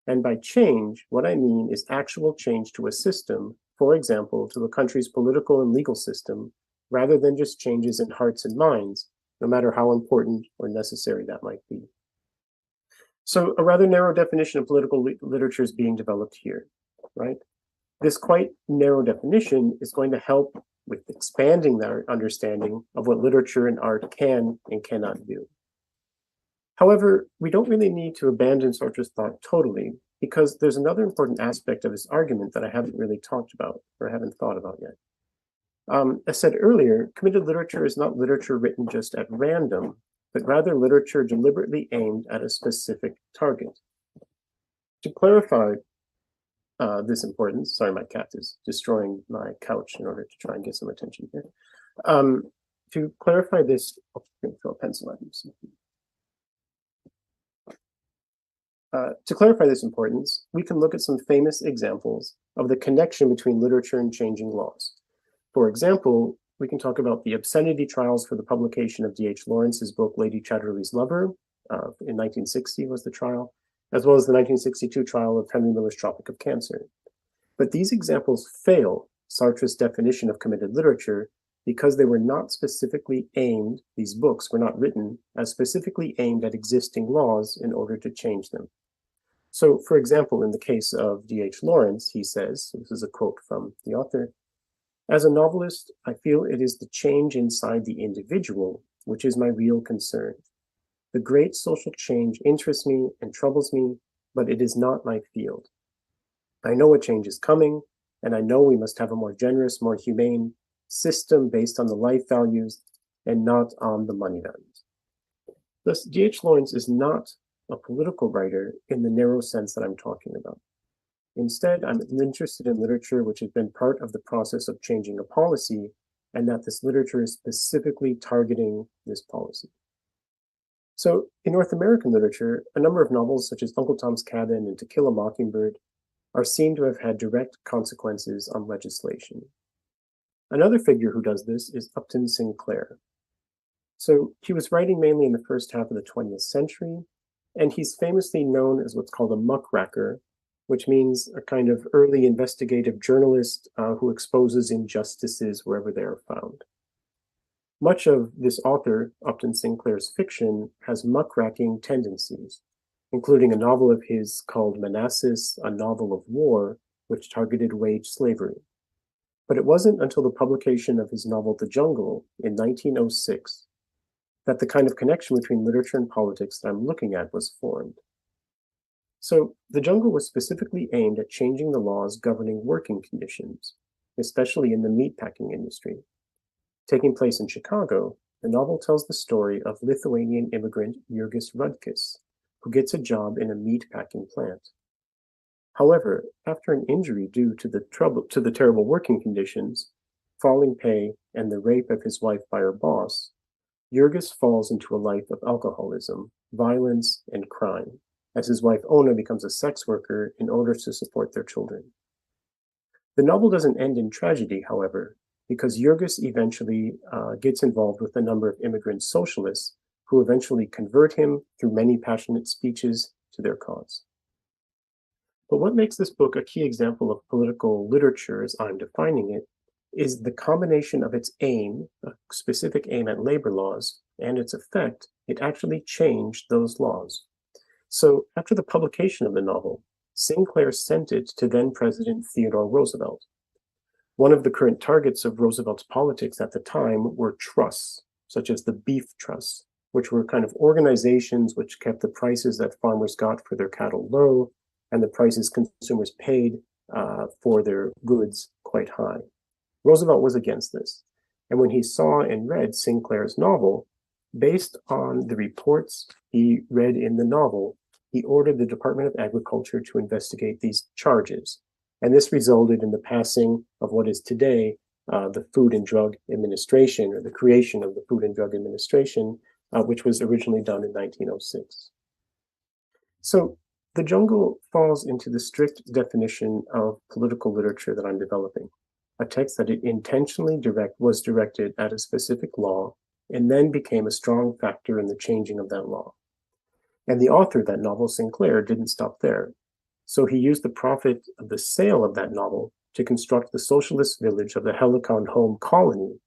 And by change, what I mean is actual change to a system, for example, to a country's political and legal system, rather than just changes in hearts and minds, no matter how important or necessary that might be. So a rather narrow definition of political literature is being developed here, right? This quite narrow definition is going to help with expanding their understanding of what literature and art can and cannot do. However, we don't really need to abandon Sartre's thought totally, because there's another important aspect of his argument that I haven't really talked about or haven't thought about yet. As said earlier, committed literature is not literature written just at random, but rather literature deliberately aimed at a specific target. To clarify this importance, sorry, my cat is destroying my couch in order to try and get some attention here. To clarify this, I'm going to throw a pencil at him. To clarify this importance, we can look at some famous examples of the connection between literature and changing laws. For example, we can talk about the obscenity trials for the publication of D.H. Lawrence's book, Lady Chatterley's Lover, in 1960 was the trial, as well as the 1962 trial of Henry Miller's Tropic of Cancer. But these examples fail Sartre's definition of committed literature because they were not specifically aimed, these books were not written as specifically aimed at existing laws in order to change them. So, for example, in the case of D.H. Lawrence, he says, this is a quote from the author, "As a novelist, I feel it is the change inside the individual which is my real concern. The great social change interests me and troubles me, but it is not my field. I know a change is coming, and I know we must have a more generous, more humane system based on the life values and not on the money values." Thus, D.H. Lawrence is not a political writer in the narrow sense that I'm talking about. Instead, I'm interested in literature which has been part of the process of changing a policy, and that this literature is specifically targeting this policy. So, in North American literature, a number of novels such as Uncle Tom's Cabin and To Kill a Mockingbird are seen to have had direct consequences on legislation. Another figure who does this is Upton Sinclair. So he was writing mainly in the first half of the 20th century, and he's famously known as what's called a muckraker, which means a kind of early investigative journalist who exposes injustices wherever they are found. Much of this author, Upton Sinclair's fiction, has muckraking tendencies, including a novel of his called Manassas, a Novel of War, which targeted wage slavery. But it wasn't until the publication of his novel The Jungle in 1906 that the kind of connection between literature and politics that I'm looking at was formed. So The Jungle was specifically aimed at changing the laws governing working conditions, especially in the meatpacking industry. Taking place in Chicago, the novel tells the story of Lithuanian immigrant Jurgis Rudkis, who gets a job in a meatpacking plant. However, after an injury due to the terrible working conditions, falling pay, and the rape of his wife by her boss, Jurgis falls into a life of alcoholism, violence, and crime, as his wife Ona becomes a sex worker in order to support their children. The novel doesn't end in tragedy, however, because Jurgis eventually gets involved with a number of immigrant socialists who eventually convert him through many passionate speeches to their cause. But what makes this book a key example of political literature, as I'm defining it, is the combination of its aim, a specific aim at labor laws, and its effect. It actually changed those laws. So after the publication of the novel, Sinclair sent it to then President Theodore Roosevelt. One of the current targets of Roosevelt's politics at the time were trusts, such as the Beef Trust, which were kind of organizations which kept the prices that farmers got for their cattle low and the prices consumers paid for their goods quite high. Roosevelt was against this. And when he saw and read Sinclair's novel, based on the reports he read in the novel, he ordered the Department of Agriculture to investigate these charges. And this resulted in the passing of what is today the Food and Drug Administration, or the creation of the Food and Drug Administration, which was originally done in 1906. So The Jungle falls into the strict definition of political literature that I'm developing, a text that it intentionally was directed at a specific law and then became a strong factor in the changing of that law. And the author of that novel, Sinclair, didn't stop there. So he used the profit of the sale of that novel to construct the socialist village of the Helicon Home Colony.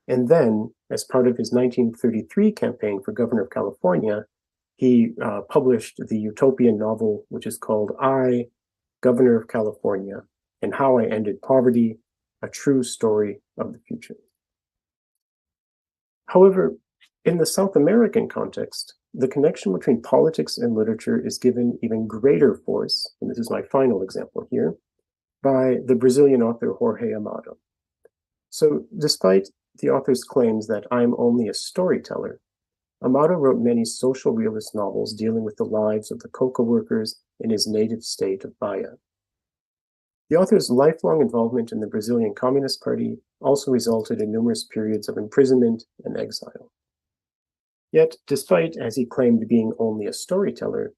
And then, as part of his 1933 campaign for governor of California, he published the utopian novel, which is called I, Governor of California, and How I Ended Poverty, a True Story of the Future. However, in the South American context, the connection between politics and literature is given even greater force, and this is my final example here, by the Brazilian author Jorge Amado. So despite the author's claims that I'm only a storyteller, Amado wrote many social realist novels dealing with the lives of the cocoa workers in his native state of Bahia. The author's lifelong involvement in the Brazilian Communist Party also resulted in numerous periods of imprisonment and exile. Yet, despite, as he claimed, being only a storyteller,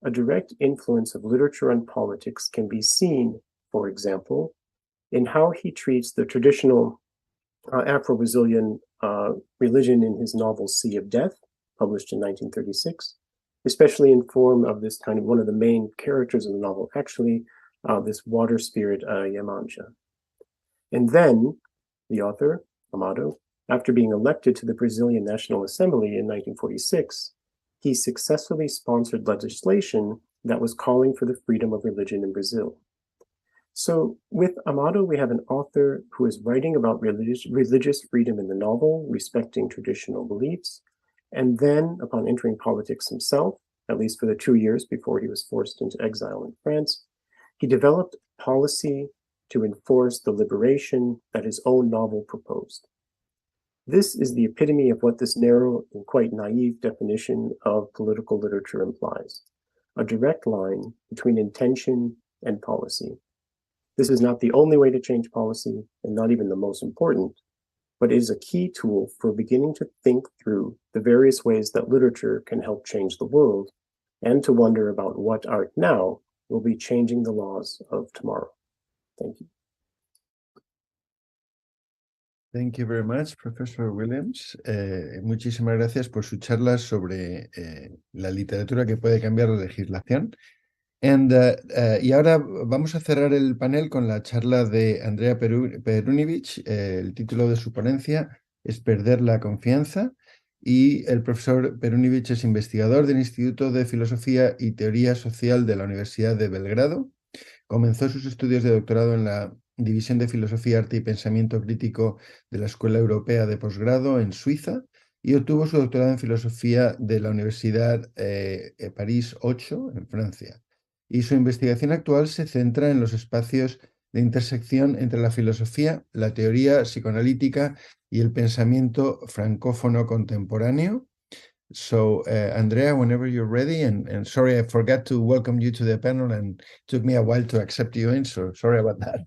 a direct influence of literature on politics can be seen, for example, in how he treats the traditional Afro-Brazilian religion in his novel Sea of Death, published in 1936, especially in form of this kind of one of the main characters of the novel, actually, this water spirit, Yemanja. And then the author, Amado, after being elected to the Brazilian National Assembly in 1946, he successfully sponsored legislation that was calling for the freedom of religion in Brazil. So with Amado, we have an author who is writing about religious freedom in the novel, respecting traditional beliefs, and then upon entering politics himself, at least for the 2 years before he was forced into exile in France, he developed policy to enforce the liberation that his own novel proposed. This is the epitome of what this narrow and quite naive definition of political literature implies, a direct line between intention and policy. This is not the only way to change policy, and not even the most important, but it is a key tool for beginning to think through the various ways that literature can help change the world, and to wonder about what art now will be changing the laws of tomorrow. Thank you. Thank you very much, Professor Williams. Muchísimas gracias por su charla sobre la literatura que puede cambiar la legislación. Y ahora vamos a cerrar el panel con la charla de Andrea Perunivich. El título de su ponencia es Perder la confianza. Y el profesor Perunivich es investigador del Instituto de Filosofía y Teoría Social de la Universidad de Belgrado. Comenzó sus estudios de doctorado en la División de Filosofía, Arte y Pensamiento Crítico de la Escuela Europea de Posgrado en Suiza y obtuvo su doctorado en Filosofía de la Universidad París 8 en Francia. Y su investigación actual se centra en los espacios de intersección entre la filosofía, la teoría psicoanalítica y el pensamiento francófono contemporáneo. So, Andrea, whenever you're ready, and sorry, I forgot to welcome you to the panel and took me a while to accept you in, so sorry about that.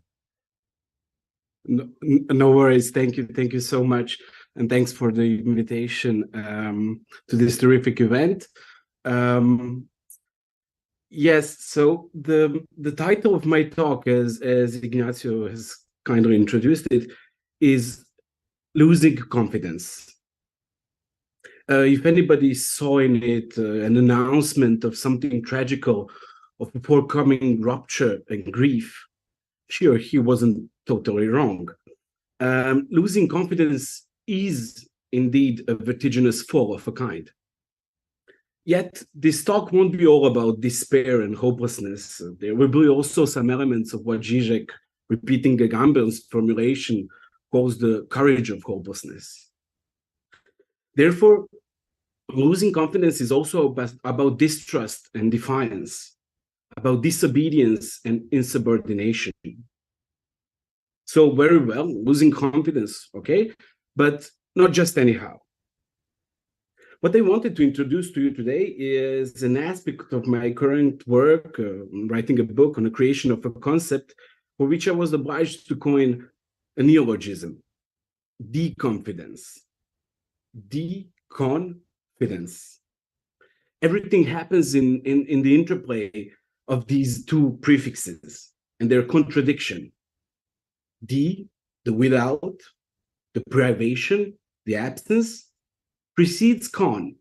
No worries. Thank you so much, and thanks for the invitation to this terrific event. Yes, so the title of my talk, as Ignacio has kindly introduced it, is Losing Confidence. If anybody saw in it an announcement of something tragical, of a forthcoming rupture and grief, she or he wasn't totally wrong. Losing confidence is indeed a vertiginous fall of a kind. Yet this talk won't be all about despair and hopelessness. There will be also some elements of what Zizek, repeating Agamben's formulation, calls the courage of hopelessness. Therefore, losing confidence is also about distrust and defiance, about disobedience and insubordination. So very well, losing confidence, okay? But not just anyhow. What I wanted to introduce to you today is an aspect of my current work, writing a book on the creation of a concept for which I was obliged to coin a neologism: deconfidence. Deconfidence. Everything happens in the interplay of these two prefixes and their contradiction. The without, the privation, the absence, precedes con,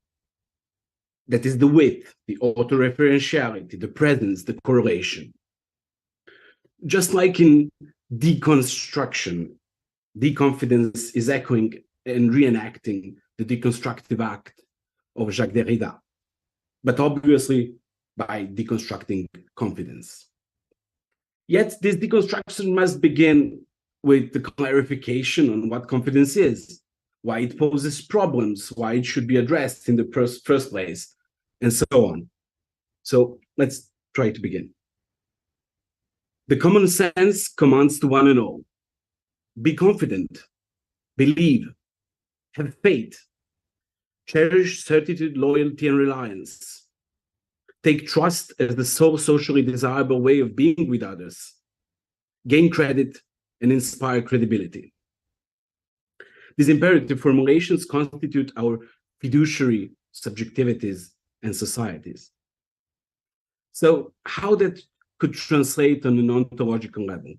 that is the with, the autoreferentiality, the presence, the correlation. Just like in deconstruction, deconfidence is echoing and reenacting the deconstructive act of Jacques Derrida, but obviously by deconstructing confidence. Yet this deconstruction must begin with the clarification on what confidence is, why it poses problems, why it should be addressed in the first place, and so on. So let's try to begin. The common sense commands to one and all: be confident, believe, have faith, cherish certitude, loyalty, and reliance. Take trust as the sole socially desirable way of being with others. Gain credit and inspire credibility. These imperative formulations constitute our fiduciary subjectivities and societies. So how that could translate on an ontological level?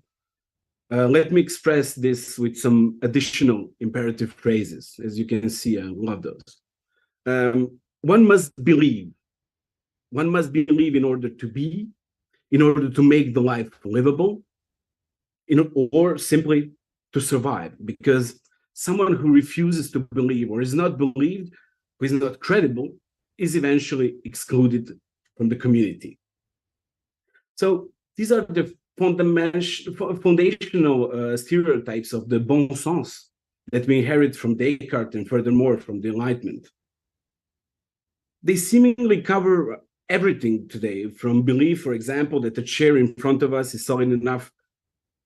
Let me express this with some additional imperative phrases. As you can see, I love those. One must believe. One must believe in order to be, in order to make the life livable, or simply to survive, because someone who refuses to believe or is not believed, who is not credible, is eventually excluded from the community. So these are the foundational stereotypes of the bon sens that we inherit from Descartes and furthermore from the Enlightenment. They seemingly cover everything today, from belief, for example, that the chair in front of us is solid enough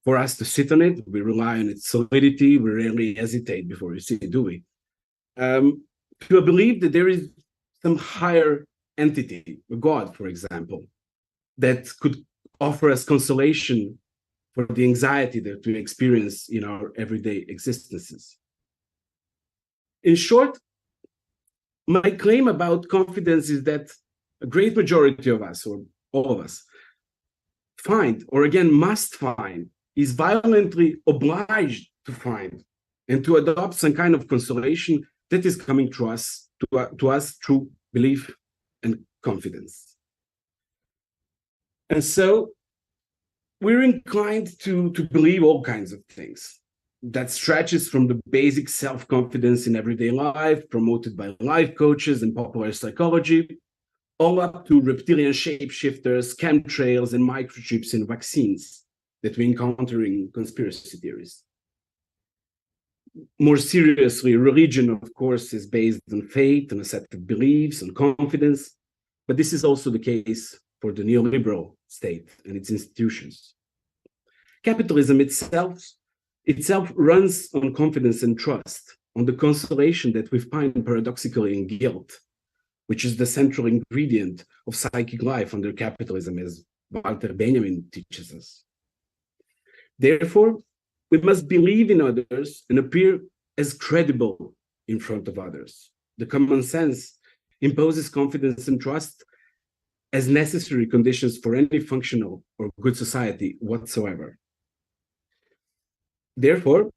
for us to sit on it. We rely on its solidity. We rarely hesitate before we sit, do we? To a belief that there is some higher entity, a God, for example, that could offer us consolation for the anxiety that we experience in our everyday existences. In short, my claim about confidence is that a great majority of us, or all of us, find, or again must find, is violently obliged to find and to adopt some kind of consolation that is coming to us through belief and confidence. And so we're inclined to believe all kinds of things. That stretches from the basic self-confidence in everyday life, promoted by life coaches and popular psychology, all up to reptilian shapeshifters, chemtrails, and microchips in vaccines that we encounter in conspiracy theories. More seriously, religion, of course, is based on faith, on a set of beliefs, on confidence, but this is also the case for the neoliberal state and its institutions. Capitalism itself runs on confidence and trust, on the consolation that we find paradoxically in guilt, which is the central ingredient of psychic life under capitalism, as Walter Benjamin teaches us. Therefore, we must believe in others and appear as credible in front of others. The common sense imposes confidence and trust as necessary conditions for any functional or good society whatsoever. Therefore,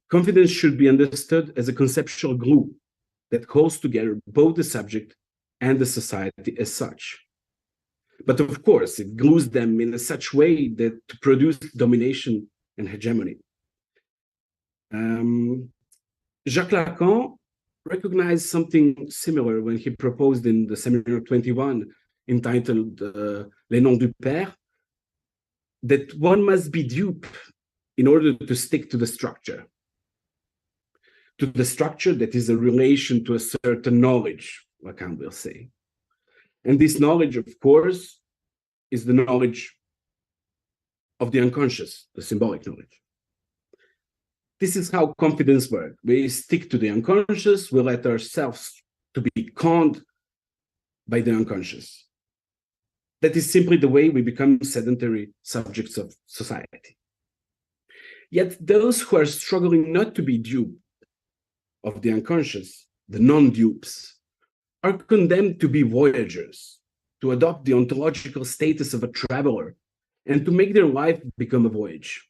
confidence should be understood as a conceptual glue that holds together both the subject and the society as such. But of course, it glues them in such way that to produce domination and hegemony. Jacques Lacan recognized something similar when he proposed in the Seminar 21, entitled Les Noms du Père, that one must be dupe in order to stick to the structure that is a relation to a certain knowledge, Lacan will say. And this knowledge, of course, is the knowledge of the unconscious, the symbolic knowledge. This is how confidence works. We stick to the unconscious, we let ourselves to be conned by the unconscious. That is simply the way we become sedentary subjects of society. Yet those who are struggling not to be dupe of the unconscious, the non-dupes, are condemned to be voyagers, to adopt the ontological status of a traveler, and to make their life become a voyage.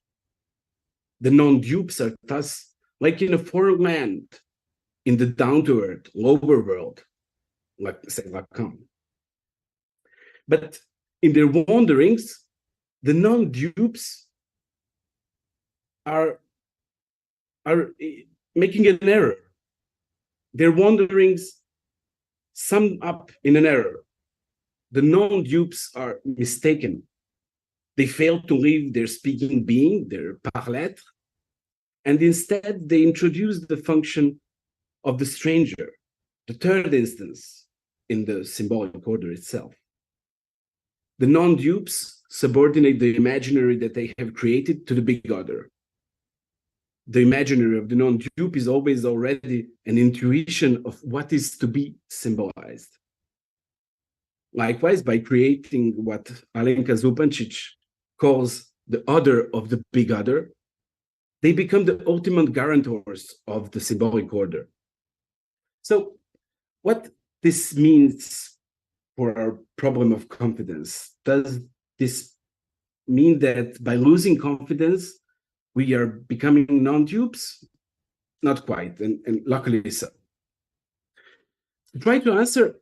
The non-dupes are thus like in a foreign land, in the down-to-earth, lower world, like say Lacan. But in their wanderings, the non-dupes are making an error. Their wanderings sum up in an error. The non-dupes are mistaken. They fail to live their speaking being, their par-l'être, and instead they introduce the function of the stranger, the third instance in the symbolic order itself. The non-dupes subordinate the imaginary that they have created to the big other. The imaginary of the non-dupe is always already an intuition of what is to be symbolized. Likewise, by creating what Alenka Zupancic calls the other of the big other, they become the ultimate guarantors of the symbolic order. So what this means for our problem of confidence? Does this mean that by losing confidence, we are becoming non-dupes? Not quite, and luckily so. To try to answer,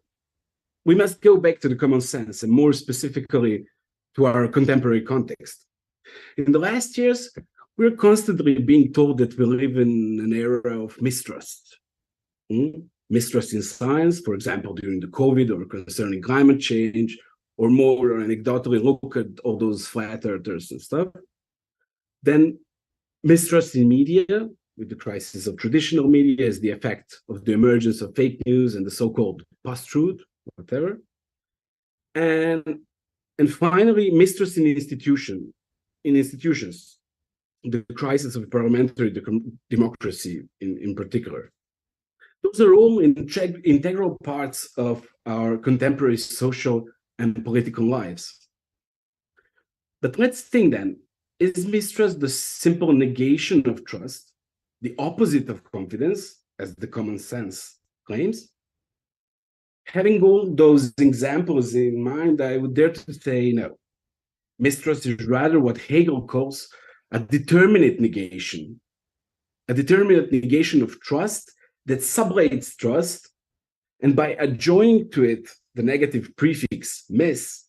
we must go back to the common sense, and more specifically to our contemporary context. In the last years, we're constantly being told that we live in an era of mistrust. Mistrust in science, for example, during the COVID or concerning climate change, or more anecdotally look at all those flat earthers and stuff. Then mistrust in media, with the crisis of traditional media as the effect of the emergence of fake news and the so-called post-truth, whatever. And finally, mistrust in institutions, the crisis of parliamentary democracy in particular. Those are all integral parts of our contemporary social and political lives. But let's think then, is mistrust the simple negation of trust, the opposite of confidence, as the common sense claims? Having all those examples in mind, I would dare to say no. Mistrust is rather what Hegel calls a determinate negation, a determinate negation of trust that sublates trust, and by adjoining to it the negative prefix mis,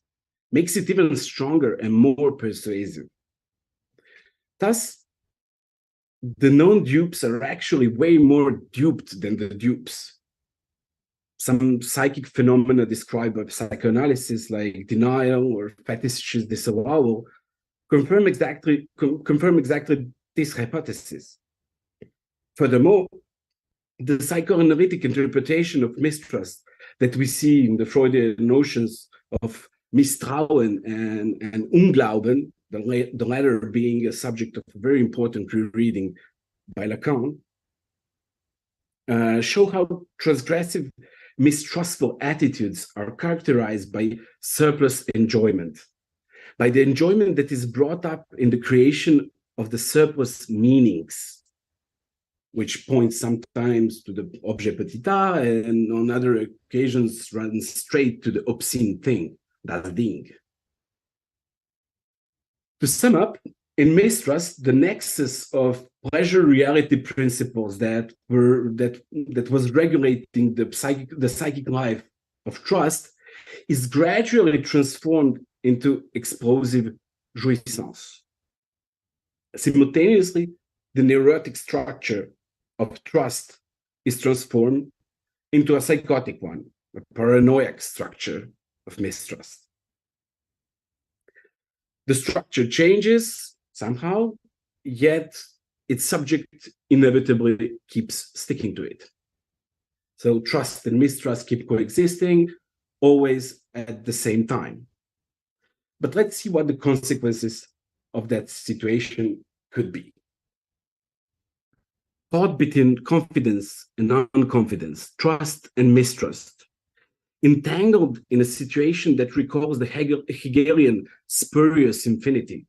makes it even stronger and more persuasive. Thus, the non-dupes are actually way more duped than the dupes. Some psychic phenomena described by psychoanalysis, like denial or fetishist disavowal, confirm exactly this hypothesis. Furthermore, the psychoanalytic interpretation of mistrust that we see in the Freudian notions of Misstrauen and Unglauben, the latter being a subject of a very important rereading by Lacan, show how transgressive, mistrustful attitudes are characterized by surplus enjoyment, by the enjoyment that is brought up in the creation of the surplus meanings, which points sometimes to the objet petita and on other occasions runs straight to the obscene thing, das Ding. To sum up, in mistrust, the nexus of pleasure reality principles that was regulating the psychic life of trust is gradually transformed into explosive jouissance. Simultaneously, the neurotic structure of trust is transformed into a psychotic one, a paranoid structure of mistrust. The structure changes somehow, yet its subject inevitably keeps sticking to it. So trust and mistrust keep coexisting, always at the same time. But let's see what the consequences of that situation could be. Thought between confidence and non-confidence, trust and mistrust, entangled in a situation that recalls the Hegelian spurious infinity.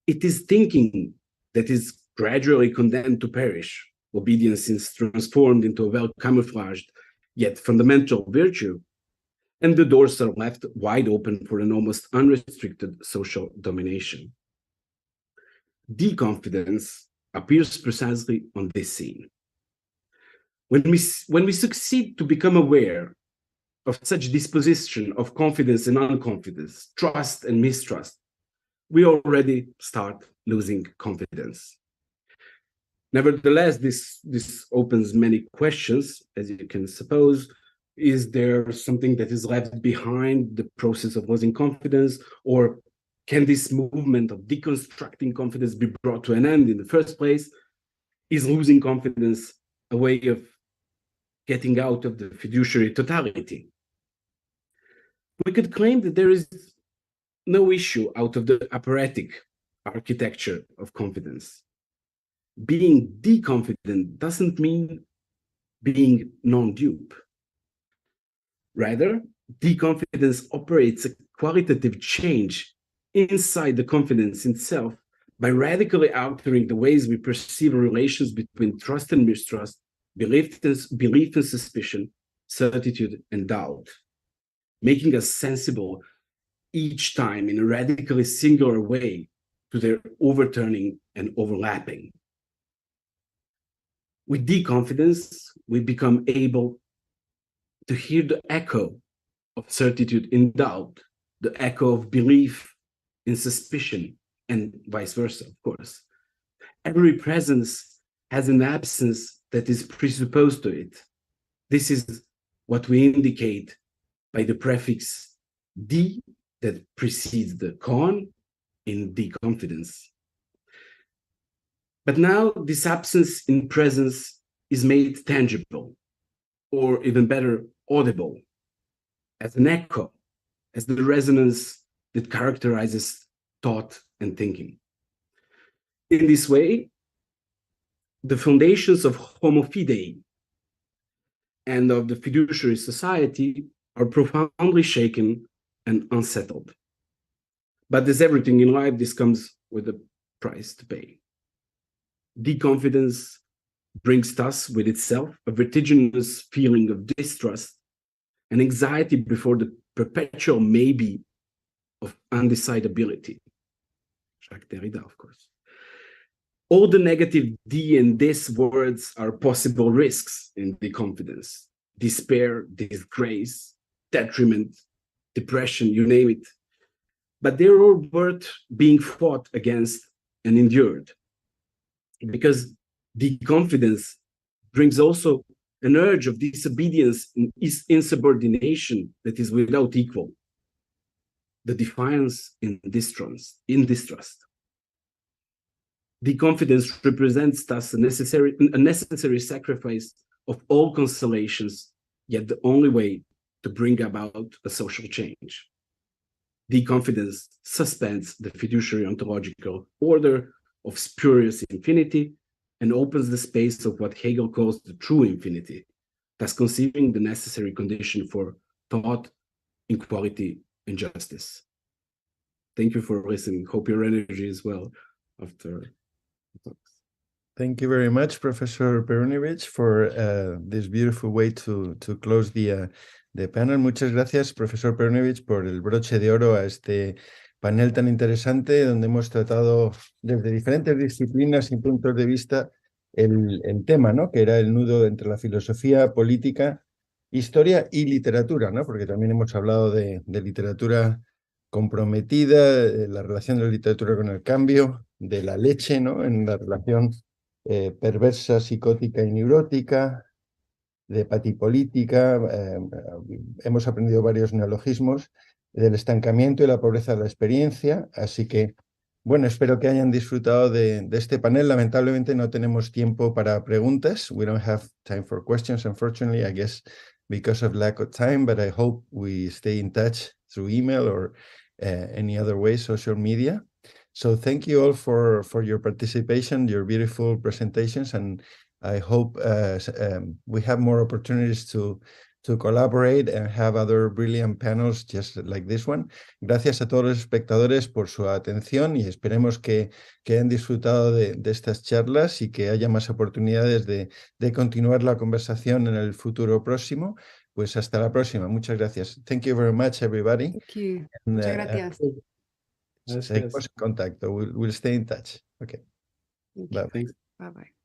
It is thinking that is gradually condemned to perish. Obedience is transformed into a well-camouflaged yet fundamental virtue, and the doors are left wide open for an almost unrestricted social domination. Deconfidence appears precisely on this scene. When we succeed to become aware of such disposition of confidence and unconfidence, trust and mistrust, we already start losing confidence. Nevertheless, this opens many questions, as you can suppose. Is there something that is left behind the process of losing confidence, or can this movement of deconstructing confidence be brought to an end in the first place? Is losing confidence a way of getting out of the fiduciary totality? We could claim that there is no issue out of the apparatic architecture of confidence. Being deconfident doesn't mean being non-dupe. Rather, deconfidence operates a qualitative change inside the confidence itself by radically altering the ways we perceive relations between trust and mistrust, belief and suspicion, certitude and doubt, making us sensible each time in a radically singular way to their overturning and overlapping. With deconfidence, we become able to hear the echo of certitude in doubt, the echo of belief in suspicion, and vice versa, of course. Every presence has an absence that is presupposed to it. This is what we indicate by the prefix D that precedes the con in deconfidence. But now this absence in presence is made tangible, or even better, audible, as an echo, as the resonance that characterizes thought and thinking. In this way, the foundations of homo fidei and of the fiduciary society are profoundly shaken and unsettled. But as everything in life, this comes with a price to pay. Deconfidence brings thus with itself a vertiginous feeling of distrust and anxiety before the perpetual maybe of undecidability. Jacques Derrida, of course. all the negative D and this words are possible risks in the confidence. Despair, disgrace, detriment, depression, you name it. But they're all worth being fought against and endured. Because the confidence brings also an urge of disobedience and insubordination that is without equal. The defiance in distrust. The confidence represents thus a necessary sacrifice of all consolations, yet the only way to bring about a social change. The confidence suspends the fiduciary ontological order of spurious infinity and opens the space of what Hegel calls the true infinity, thus conceiving the necessary condition for thought, equality, and justice. Thank you for listening. Hope your energy is well after the talks. Thank you very much, Professor Perunovich, for this beautiful way to close the panel. Muchas gracias, Profesor Perunovich, por el broche de oro a este panel tan interesante, donde hemos tratado desde diferentes disciplinas y puntos de vista el tema, ¿no? Que era el nudo entre la filosofía, política, historia y literatura, ¿no? Porque también hemos hablado de literatura comprometida, la relación de la literatura con el cambio, de la leche, ¿no? En la relación perversa, psicótica y neurótica, de patipolítica, hemos aprendido varios neologismos, del estancamiento y la pobreza de la experiencia, así que, bueno, espero que hayan disfrutado de este panel. Lamentablemente no tenemos tiempo para preguntas. We don't have time for questions, unfortunately, I guess, because of lack of time, but I hope we stay in touch through email or any other way, social media. So thank you all for your participation, your beautiful presentations, and I hope we have more opportunities to collaborate and have other brilliant panels just like this one. Gracias a todos los espectadores por su atención y esperemos que hayan disfrutado de estas charlas y que haya más oportunidades de continuar la conversación en el futuro próximo. Pues hasta la próxima. Muchas gracias. Thank you very much, everybody. Thank you. And, Muchas gracias. seguimos en contacto. We'll stay in touch. Okay. Thank you. Bye. Bye-bye.